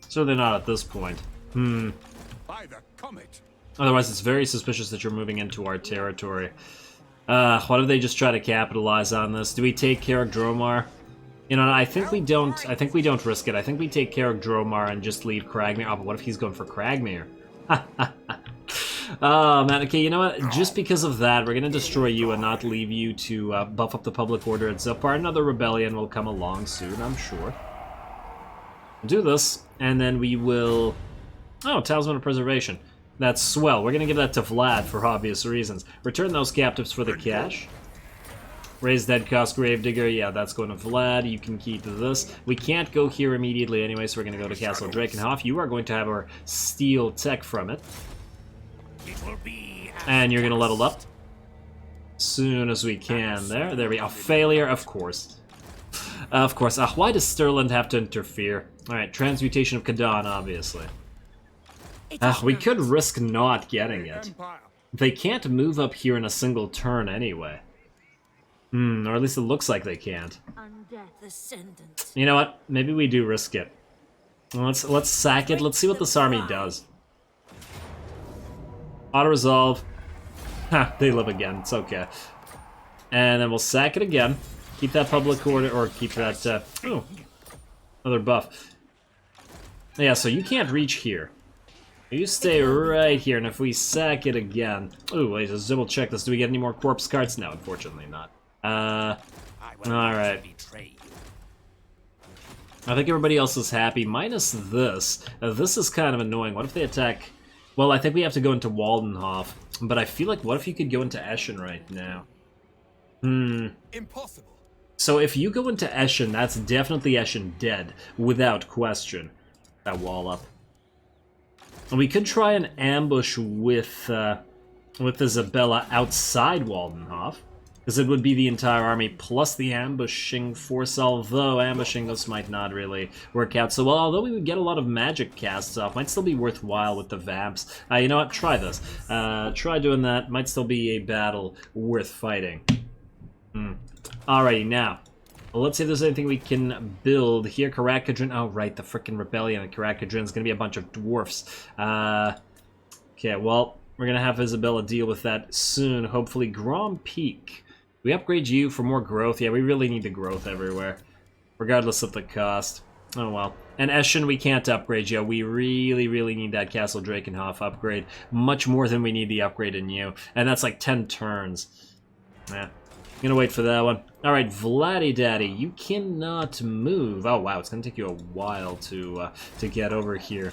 Certainly not at this point.
By the comet.
Otherwise, it's very suspicious that you're moving into our territory. What if they just try to capitalize on this? Do we take Carrick Dromar? You know, I think we don't risk it. I think we take Carrick Dromar and just leave Cragmere. Oh, but what if he's going for Cragmere? Oh, man. Okay, you know what? Just because of that, we're going to destroy you and not leave you to buff up the public order at Zupar. Another rebellion will come along soon, I'm sure. We'll do this, and then we will... Oh, Talisman of Preservation. That's swell. We're going to give that to Vlad for obvious reasons. Return those captives for the cash. Raise Dead Cost Gravedigger. Yeah, that's going to Vlad. You can keep this. We can't go here immediately anyway, so we're going to go to Castle Drakenhof. You are going to have our steel tech from it. And you're going to level up. Soon as we can. There we go. Failure, of course. Of course. Why does Stirland have to interfere? Alright, Transmutation of Kadan, obviously. We could risk not getting it. They can't move up here in a single turn anyway. Or at least it looks like they can't. You know what? Maybe we do risk it. Let's sack it. Let's see what this army does. Auto-resolve. Ha, they live again. It's okay. And then we'll sack it again. Keep that public order, or keep that, oh, another buff. Yeah, so you can't reach here. You stay right here, and if we sack it again... Ooh, wait, let's double check this. Do we get any more corpse cards? No, unfortunately not. Alright. I think everybody else is happy, minus this. This is kind of annoying. What if they attack... Well, I think we have to go into Waldenhof, but I feel like, what if you could go into Eschen right now?
Impossible.
So if you go into Eschen, that's definitely Eschen dead, without question. That wall up. We could try an ambush with Isabella outside Waldenhof, because it would be the entire army plus the ambushing force, although ambushing us might not really work out so well. Although we would get a lot of magic casts off, might still be worthwhile with the Vamps. You know what? Try this. Try doing that. Might still be a battle worth fighting. Alrighty, now. Well, let's see if there's anything we can build here. Karakadrin. Oh, right, the frickin' rebellion. Karakadrin's gonna be a bunch of dwarfs. Okay, well, we're gonna have Isabella deal with that soon. Hopefully, Grom Peak. We upgrade you for more growth. Yeah, we really need the growth everywhere, regardless of the cost. Oh, well. And Eschen, we can't upgrade you. We really, really need that Castle Drakenhof upgrade. Much more than we need the upgrade in you. And that's like 10 turns. Yeah. Gonna wait for that one. Alright, Vladdy Daddy, you cannot move. Oh wow, it's gonna take you a while to get over here.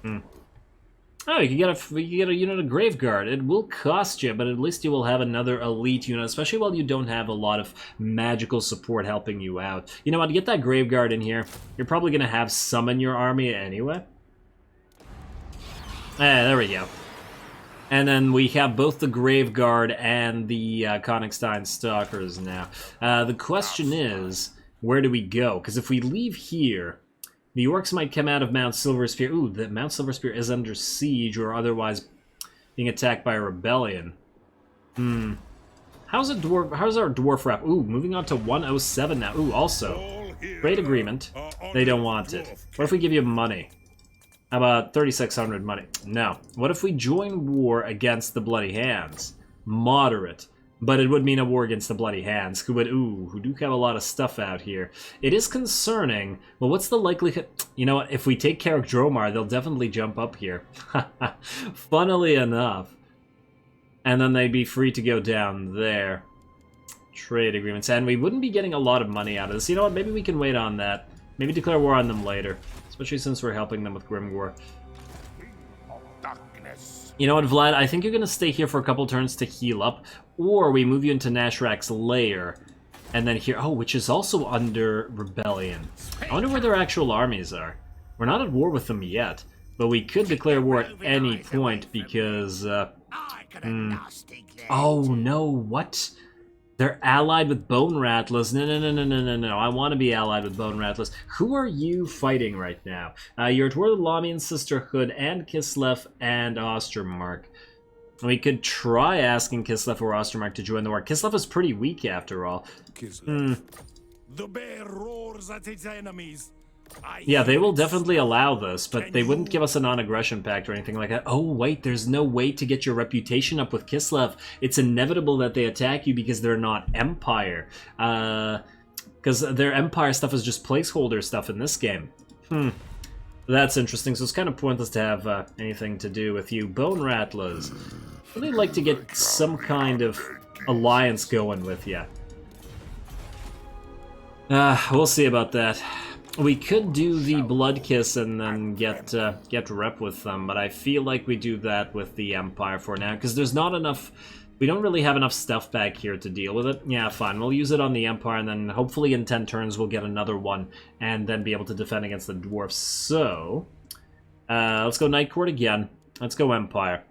Oh, you can get a unit of Graveguard. It will cost you, but at least you will have another elite unit, especially while you don't have a lot of magical support helping you out. You know what, get that Graveguard in here. You're probably gonna have some in your army anyway. There we go. And then we have both the Graveguard and the Konigstein Stalkers now. The question is, where do we go? Because if we leave here, the orcs might come out of Mount Silverspear. Ooh, the Mount Silverspear is under siege or otherwise being attacked by a rebellion. How's our dwarf rep? Ooh, moving on to 107 now. Ooh, also, trade agreement. They don't want it. What if we give you money? How about 3,600 money? No. What if we join war against the Bloody Hands? Moderate. But it would mean a war against the Bloody Hands, who do have a lot of stuff out here. It is concerning. Well, what's the likelihood? You know what? If we take Carrick Dromar, they'll definitely jump up here. Funnily enough. And then they'd be free to go down there. Trade agreements. And we wouldn't be getting a lot of money out of this. You know what? Maybe we can wait on that. Maybe declare war on them later. Especially since we're helping them with Grimgor. You know what, Vlad? I think you're going to stay here for a couple turns to heal up. Or we move you into Nashrak's lair. And then here... Oh, which is also under Rebellion. I wonder where their actual armies are. We're not at war with them yet. But we could declare war at any point because... Oh, no, what? They're allied with Bone Rattlers. No. I want to be allied with Bone Rattlers. Who are you fighting right now? You're at war with Lamian Sisterhood and Kislev and Ostermark. We could try asking Kislev or Ostermark to join the war. Kislev is pretty weak after all.
The bear roars at its enemies.
Yeah, they will definitely allow this, but they wouldn't give us a non-aggression pact or anything like that. Oh, wait, there's no way to get your reputation up with Kislev. It's inevitable that they attack you because they're not Empire. Because their Empire stuff is just placeholder stuff in this game. That's interesting, so it's kind of pointless to have anything to do with you. Bone Rattlers. I'd really like to get some kind of alliance going with you. We'll see about that. We could do the Blood Kiss and then get rep with them, but I feel like we do that with the Empire for now, because there's not enough... We don't really have enough stuff back here to deal with it. Yeah, fine, we'll use it on the Empire, and then hopefully in 10 turns we'll get another one, and then be able to defend against the Dwarfs. So, let's go Night Court again. Let's go Empire.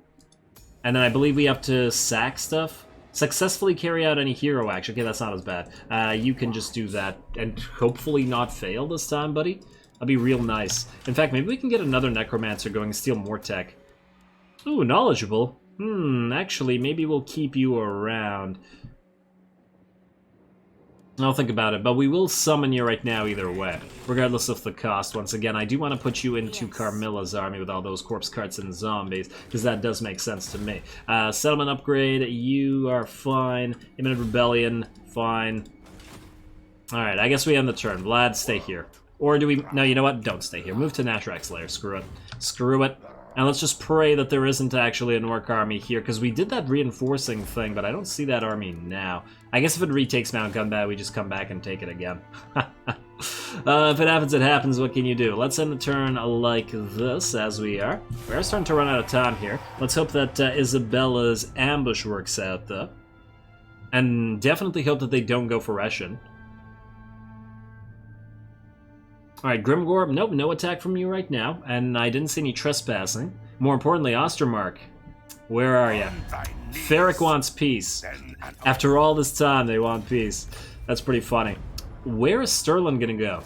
And then I believe we have to sack stuff. Successfully carry out any hero action. Okay, that's not as bad. You can just do that and hopefully not fail this time, buddy. That'd be real nice. In fact, maybe we can get another Necromancer going and steal more tech. Ooh, knowledgeable. Actually, maybe we'll keep you around. I'll think about it, but we will summon you right now either way, regardless of the cost. Once again, I do want to put you into Carmilla's army with all those corpse carts and zombies, because that does make sense to me. Settlement upgrade, you are fine. Imminent Rebellion, fine. Alright, I guess we end the turn. Vlad, stay here. Or do we... No, you know what? Don't stay here. Move to Nashrak's lair. Screw it. Screw it. And let's just pray that there isn't actually an orc army here, because we did that reinforcing thing, but I don't see that army now. I guess if it retakes Mount Gunbad, we just come back and take it again. If it happens, it happens. What can you do? Let's end the turn like this, as we are. We are starting to run out of time here. Let's hope that Isabella's ambush works out, though. And definitely hope that they don't go for Reshin. Alright, Grimgor, nope, no attack from you right now, and I didn't see any trespassing. More importantly, Ostermark, where are you? Ferric wants peace. After all this time, they want peace. That's pretty funny. Where is Sterling gonna go?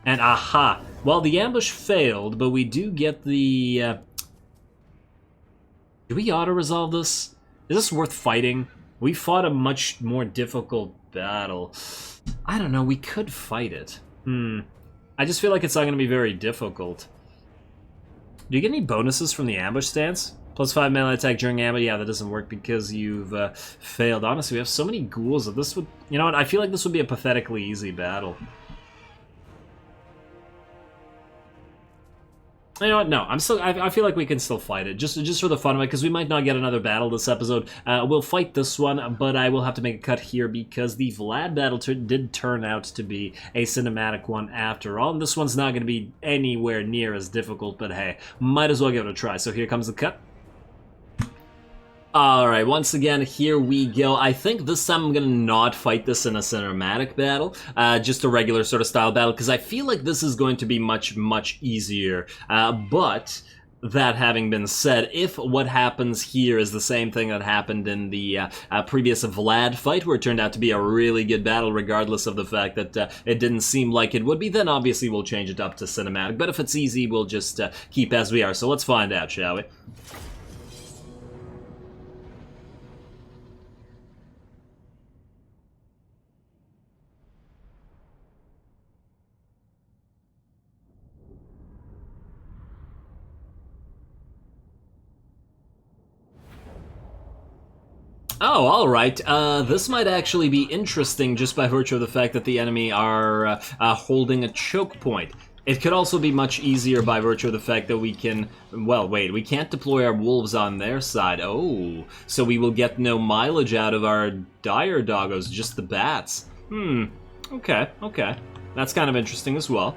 And aha! Well, the ambush failed, but we do get the... Do we auto-resolve this? Is this worth fighting? We fought a much more difficult battle. I don't know, we could fight it. I just feel like it's not going to be very difficult. Do you get any bonuses from the ambush stance? +5 melee attack during ambush? Yeah, that doesn't work because you've failed. Honestly, we have so many ghouls that this would... You know what? I feel like this would be a pathetically easy battle. You know what? No, I feel like we can still fight it, just for the fun of it, because we might not get another battle this episode. We'll fight this one, but I will have to make a cut here because the Vlad battle did turn out to be a cinematic one after all. And this one's not going to be anywhere near as difficult, but hey, might as well give it a try. So here comes the cut. Alright, once again, here we go. I think this time I'm gonna not fight this in a cinematic battle, just a regular sort of style battle, because I feel like this is going to be much, much easier. But that having been said, if what happens here is the same thing that happened in the previous Vlad fight, where it turned out to be a really good battle regardless of the fact that it didn't seem like it would be, then obviously we'll change it up to cinematic. But if it's easy, we'll just keep as we are. So let's find out, shall we? Oh, alright. This might actually be interesting just by virtue of the fact that the enemy are holding a choke point. It could also be much easier by virtue of the fact that we can... Well, wait, we can't deploy our wolves on their side. Oh, so we will get no mileage out of our dire doggos, just the bats. Okay, okay. That's kind of interesting as well.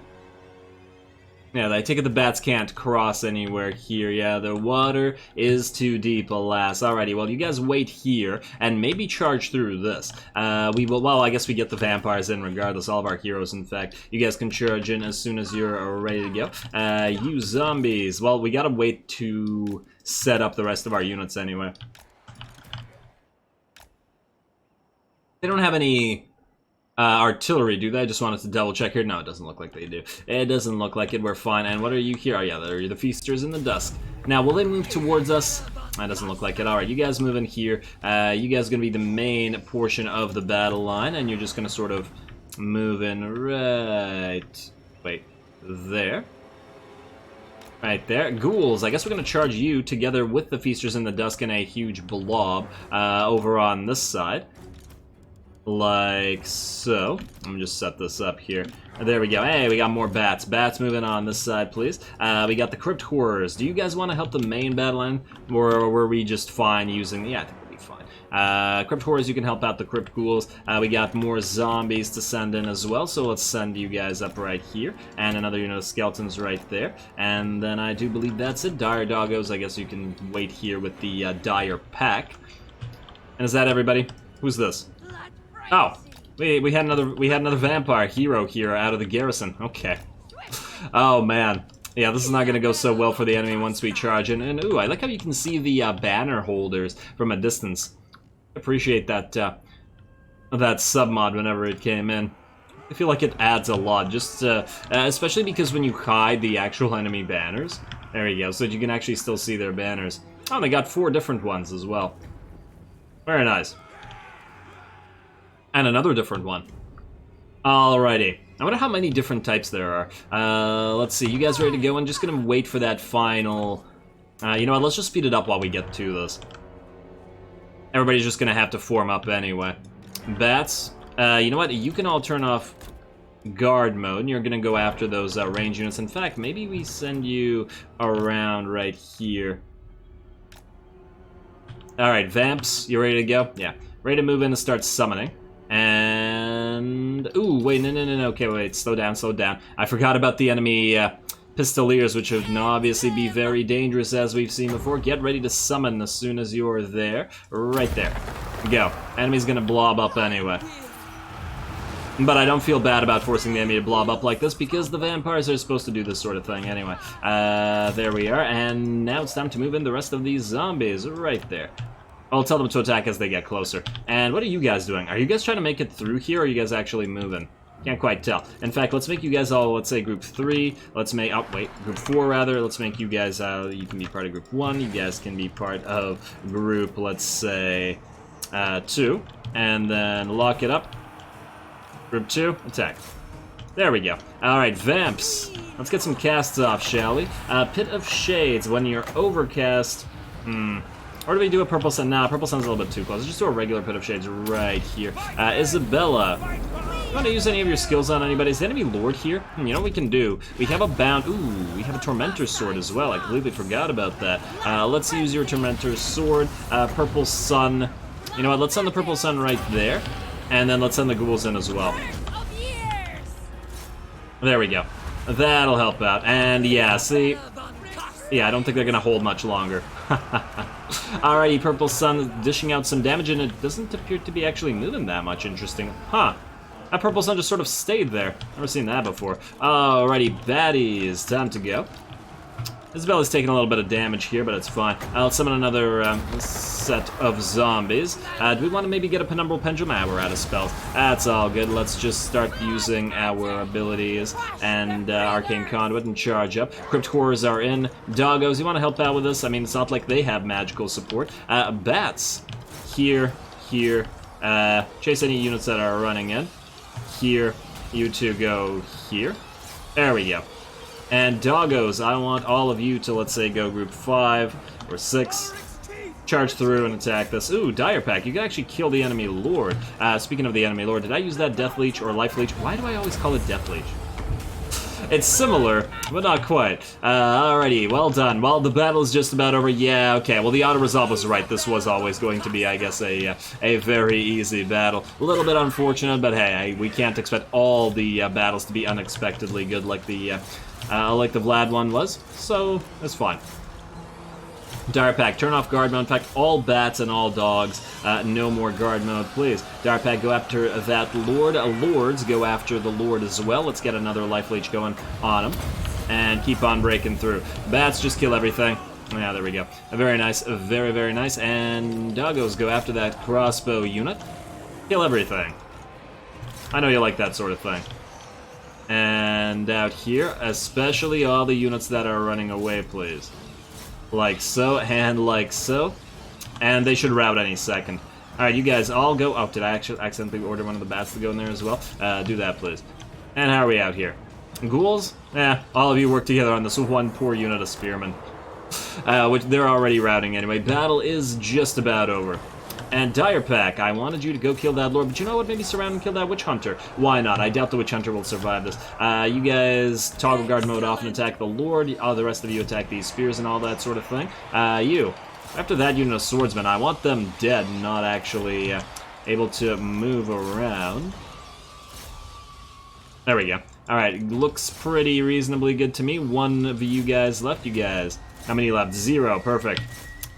Yeah, I take it the bats can't cross anywhere here. Yeah, the water is too deep, alas. Alrighty, well, you guys wait here and maybe charge through this. We will, well, I guess we get the vampires in regardless, all of our heroes, in fact. You guys can charge in as soon as you're ready to go. You zombies, well, we gotta wait to set up the rest of our units anyway. They don't have any... artillery, do they? I just wanted to double check here. No, it doesn't look like they do. It doesn't look like it. We're fine. And what are you here? Oh, yeah, they're the feasters in the dusk. Now, will they move towards us? That doesn't look like it. Alright, you guys move in here. You guys are going to be the main portion of the battle line, and you're just going to sort of move in right... Wait, there. Right there. Ghouls, I guess we're going to charge you together with the feasters in the dusk in a huge blob over on this side. Like so. Let me just set this up here. There we go. Hey, we got more bats. Bats moving on this side, please. We got the crypt horrors. Do you guys want to help the main battle line? Or were we just fine using... Yeah, I think we'll be fine. Crypt horrors, you can help out the crypt ghouls. We got more zombies to send in as well, so let's send you guys up right here. And another unit of skeletons right there. And then I do believe that's it. Dire doggos, I guess you can wait here with the dire pack. And is that everybody? Who's this? Oh, we had another vampire hero here out of the garrison. Okay. Oh man, yeah, this is not gonna go so well for the enemy once we charge in. And ooh, I like how you can see the banner holders from a distance. Appreciate that that sub mod whenever it came in. I feel like it adds a lot, just especially because when you hide the actual enemy banners. There you go, so you can actually still see their banners. Oh, they got 4 different ones as well. Very nice. And another different one. Alrighty. I wonder how many different types there are. Let's see. You guys ready to go? I'm just gonna wait for that final... you know what? Let's just speed it up while we get to this. Everybody's just gonna have to form up anyway. Bats. You know what? You can all turn off guard mode, and you're gonna go after those range units. In fact, maybe we send you around right here. Alright, Vamps. You ready to go? Yeah. Ready to move in and start summoning. And... Ooh, wait, no. Okay, wait, slow down. I forgot about the enemy Pistoliers, which would obviously be very dangerous as we've seen before. Get ready to summon as soon as you're there. Right there. Go. Enemy's gonna blob up anyway. But I don't feel bad about forcing the enemy to blob up like this because the vampires are supposed to do this sort of thing anyway. There we are, and now it's time to move in the rest of these zombies right there. I'll tell them to attack as they get closer. And what are you guys doing? Are you guys trying to make it through here, or are you guys actually moving? Can't quite tell. In fact, let's make you guys all, let's say, group 3. Let's make, oh, wait, group 4, rather. Let's make you guys, you can be part of group 1. You guys can be part of group, let's say, 2. And then lock it up. Group 2, attack. There we go. Alright, Vamps. Let's get some casts off, shall we? Pit of Shades. When you're overcast... Or do we do a Purple Sun? Nah, Purple Sun's a little bit too close. Let's just do a regular Pit of Shades right here. Isabella. You want to use any of your skills on anybody? Is the enemy Lord here? You know what we can do? We have a bound... Ooh, we have a Tormentor's Sword as well. I completely forgot about that. Let's use your Tormentor's Sword. Purple Sun. You know what? Let's send the Purple Sun right there. And then let's send the ghouls in as well. There we go. That'll help out. And yeah, see... Yeah, I don't think they're gonna hold much longer. Alrighty, Purple Sun dishing out some damage, and it doesn't appear to be actually moving that much. Interesting. Huh. That Purple Sun just sort of stayed there. Never seen that before. Alrighty, baddies. Time to go. Isabella's taking a little bit of damage here, but it's fine. I'll summon another set of zombies. Do we want to maybe get a Penumbral Pendulum? Ah, we're out of spells. That's all good. Let's just start using our abilities and Arcane Conduit and charge up. Crypt Horrors are in. Doggos, you want to help out with this? I mean, it's not like they have magical support. Bats. Here. Chase any units that are running in. Here. You two go here. There we go. And doggos, I want all of you to, let's say, go group 5 or 6. Charge through and attack this. Ooh, Dire Pack, you can actually kill the enemy lord. Speaking of the enemy lord, did I use that Death Leech or Life Leech? Why do I always call it Death Leech? It's similar, but not quite. Alrighty, well done. Well, the battle's just about over. Yeah, okay, well, the auto-resolve was right. This was always going to be, I guess, a very easy battle. A little bit unfortunate, but hey, we can't expect all the battles to be unexpectedly good like the Vlad one was, so it's fine. Dire Pack, turn off guard mode. In fact, all bats and all dogs, no more guard mode, please. Dire Pack, go after that lord. Lords, go after the lord as well. Let's get another life leech going on him, and keep on breaking through. Bats, just kill everything. Yeah, there we go. Very nice, very, very nice. And doggos, go after that crossbow unit. Kill everything. I know you like that sort of thing. And out here, especially all the units that are running away, please. Like so, and like so. And they should rout any second. Alright, you guys all go... Oh, did I actually accidentally order one of the bats to go in there as well? Do that, please. And how are we out here? Ghouls? All of you work together on this one poor unit of spearmen. Which they're already routing anyway. Battle is just about over. And Dire Pack, I wanted you to go kill that lord, but you know what? Maybe surround and kill that witch hunter. Why not? I doubt the witch hunter will survive this. You guys toggle guard mode off and attack the lord. The rest of you attack these spears and all that sort of thing. You. After that unit of swordsmen, I want them dead, not actually able to move around. There we go. Alright, looks pretty reasonably good to me. One of you guys left. You guys. How many left? 0. Perfect.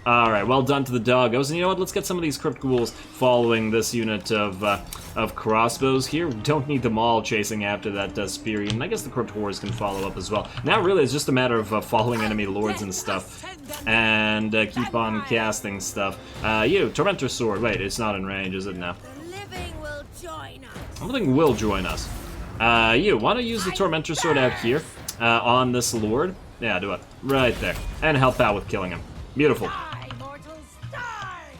Alright, well done to the doggos. And you know what? Let's get some of these crypt ghouls following this unit of crossbows here. We don't need them all chasing after that spear unit. I guess the crypt horrors can follow up as well. Now really it's just a matter of following enemy lords and stuff. And keep on casting stuff. You, Tormentor Sword. Wait, it's not in range, is it now?
The living will join us.
Something will join us. You, want to use the Tormentor Sword out here on this lord? Yeah, do it. Right there. And help out with killing him. Beautiful.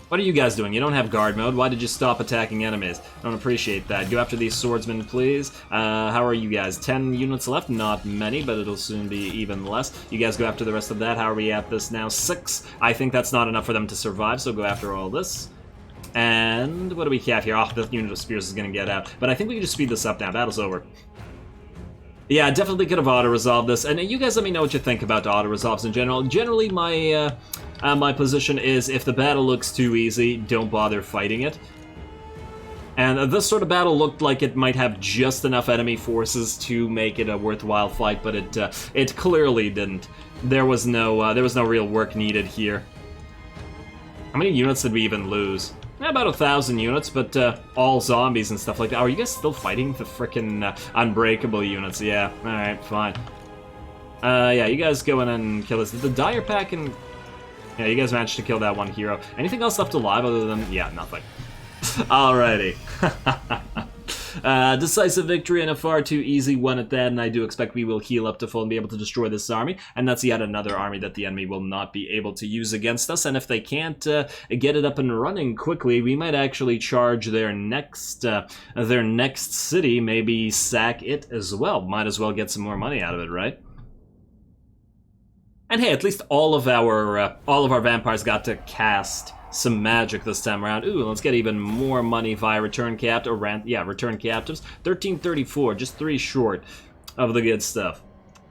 What are you guys doing? You don't have guard mode. Why did you stop attacking enemies? I don't appreciate that. Go after these swordsmen, please. How are you guys? 10 units left? Not many, but it'll soon be even less. You guys go after the rest of that. How are we at this now? 6. I think that's not enough for them to survive, so go after all this. And what do we have here? Oh, the unit of spears is going to get out. But I think we can just speed this up now. Battle's over. Yeah, definitely could have auto-resolved this. And you guys let me know what you think about auto-resolves in general. Generally, my my position is if the battle looks too easy, don't bother fighting it. And this sort of battle looked like it might have just enough enemy forces to make it a worthwhile fight, but it clearly didn't. There was no real work needed here. How many units did we even lose? About 1,000 units, but all zombies and stuff like that. Oh, are you guys still fighting the frickin' unbreakable units? Yeah, alright, fine. Yeah, you guys go in and kill us. Did the Dire Pack and... Yeah, you guys managed to kill that one hero. Anything else left alive other than... Yeah, nothing. Alrighty. Decisive victory and a far too easy one at that, and I do expect we will heal up to full and be able to destroy this army, and that's yet another army that the enemy will not be able to use against us, and if they can't get it up and running quickly, we might actually charge their next city, maybe sack it as well. Might as well get some more money out of it, right? And hey, at least all of our vampires got to cast some magic this time around. Ooh, let's get even more money via return captives. 1334, just 3 short of the good stuff.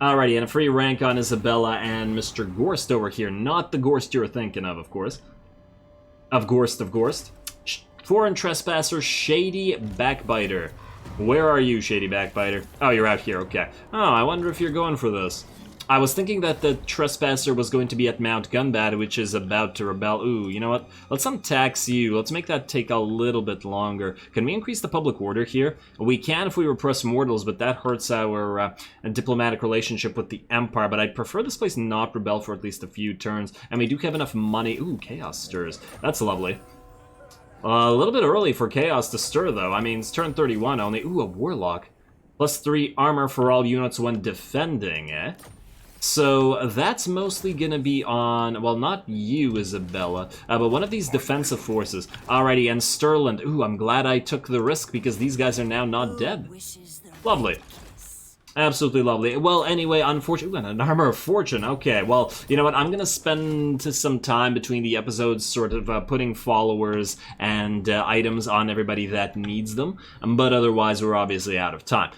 Alrighty, and a free rank on Isabella and Mr. Gorst over here. Not the Gorst you're thinking of course. Of Gorst. Foreign trespasser, Shady Backbiter. Where are you, Shady Backbiter? Oh, you're out here, okay. Oh, I wonder if you're going for this. I was thinking that the trespasser was going to be at Mount Gunbad, which is about to rebel. Ooh, you know what? Let's untax you. Let's make that take a little bit longer. Can we increase the public order here? We can if we repress mortals, but that hurts our diplomatic relationship with the Empire. But I'd prefer this place not rebel for at least a few turns. And we do have enough money. Ooh, Chaos stirs. That's lovely. A little bit early for Chaos to stir, though. I mean, it's turn 31 only. Ooh, a Warlock. +3 armor for all units when defending, eh? So that's mostly gonna be on, well, not you, Isabella, but one of these defensive forces. Alrighty, and Sterland. Ooh, I'm glad I took the risk because these guys are now not dead. Lovely. Absolutely lovely. Well, anyway, unfortunately, an armor of fortune. Okay, well, you know what? I'm gonna spend some time between the episodes sort of putting followers and items on everybody that needs them, but otherwise we're obviously out of time.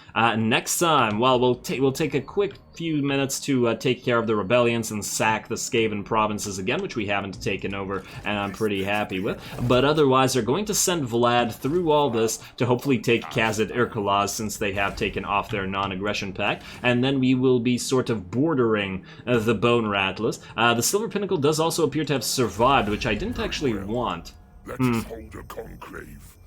Next time, well, we'll take a quick few minutes to take care of the rebellions and sack the Skaven provinces again, which we haven't taken over, and I'm pretty happy with. But otherwise, they're going to send Vlad through all this to hopefully take Khazad Irkolaz, since they have taken off their non-aggression pact, and then we will be sort of bordering the Bone Rattlers. The Silver Pinnacle does also appear to have survived, which I didn't actually want.
Let us hold a conclave.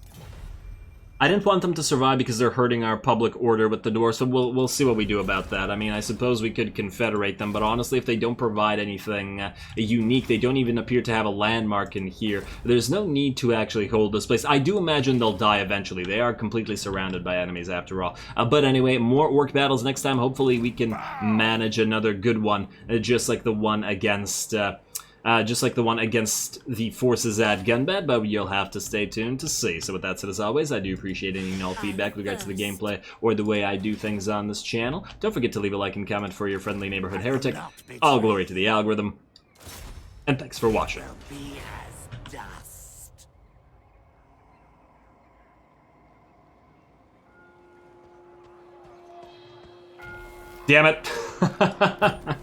I didn't want them to survive because they're hurting our public order with the Dwarves, so we'll see what we do about that. I mean, I suppose we could confederate them, but honestly, if they don't provide anything unique, they don't even appear to have a landmark in here, there's no need to actually hold this place. I do imagine they'll die eventually. They are completely surrounded by enemies after all. But anyway, more orc battles next time. Hopefully we can manage another good one, just like the one against... the forces at Gunbad, but you'll have to stay tuned to see. So with that said, as always, I do appreciate any and all feedback with regards to the gameplay or the way I do things on this channel. Don't forget to leave a like and comment for your friendly neighborhood heretic. All glory to the algorithm. And thanks for watching. Damn it.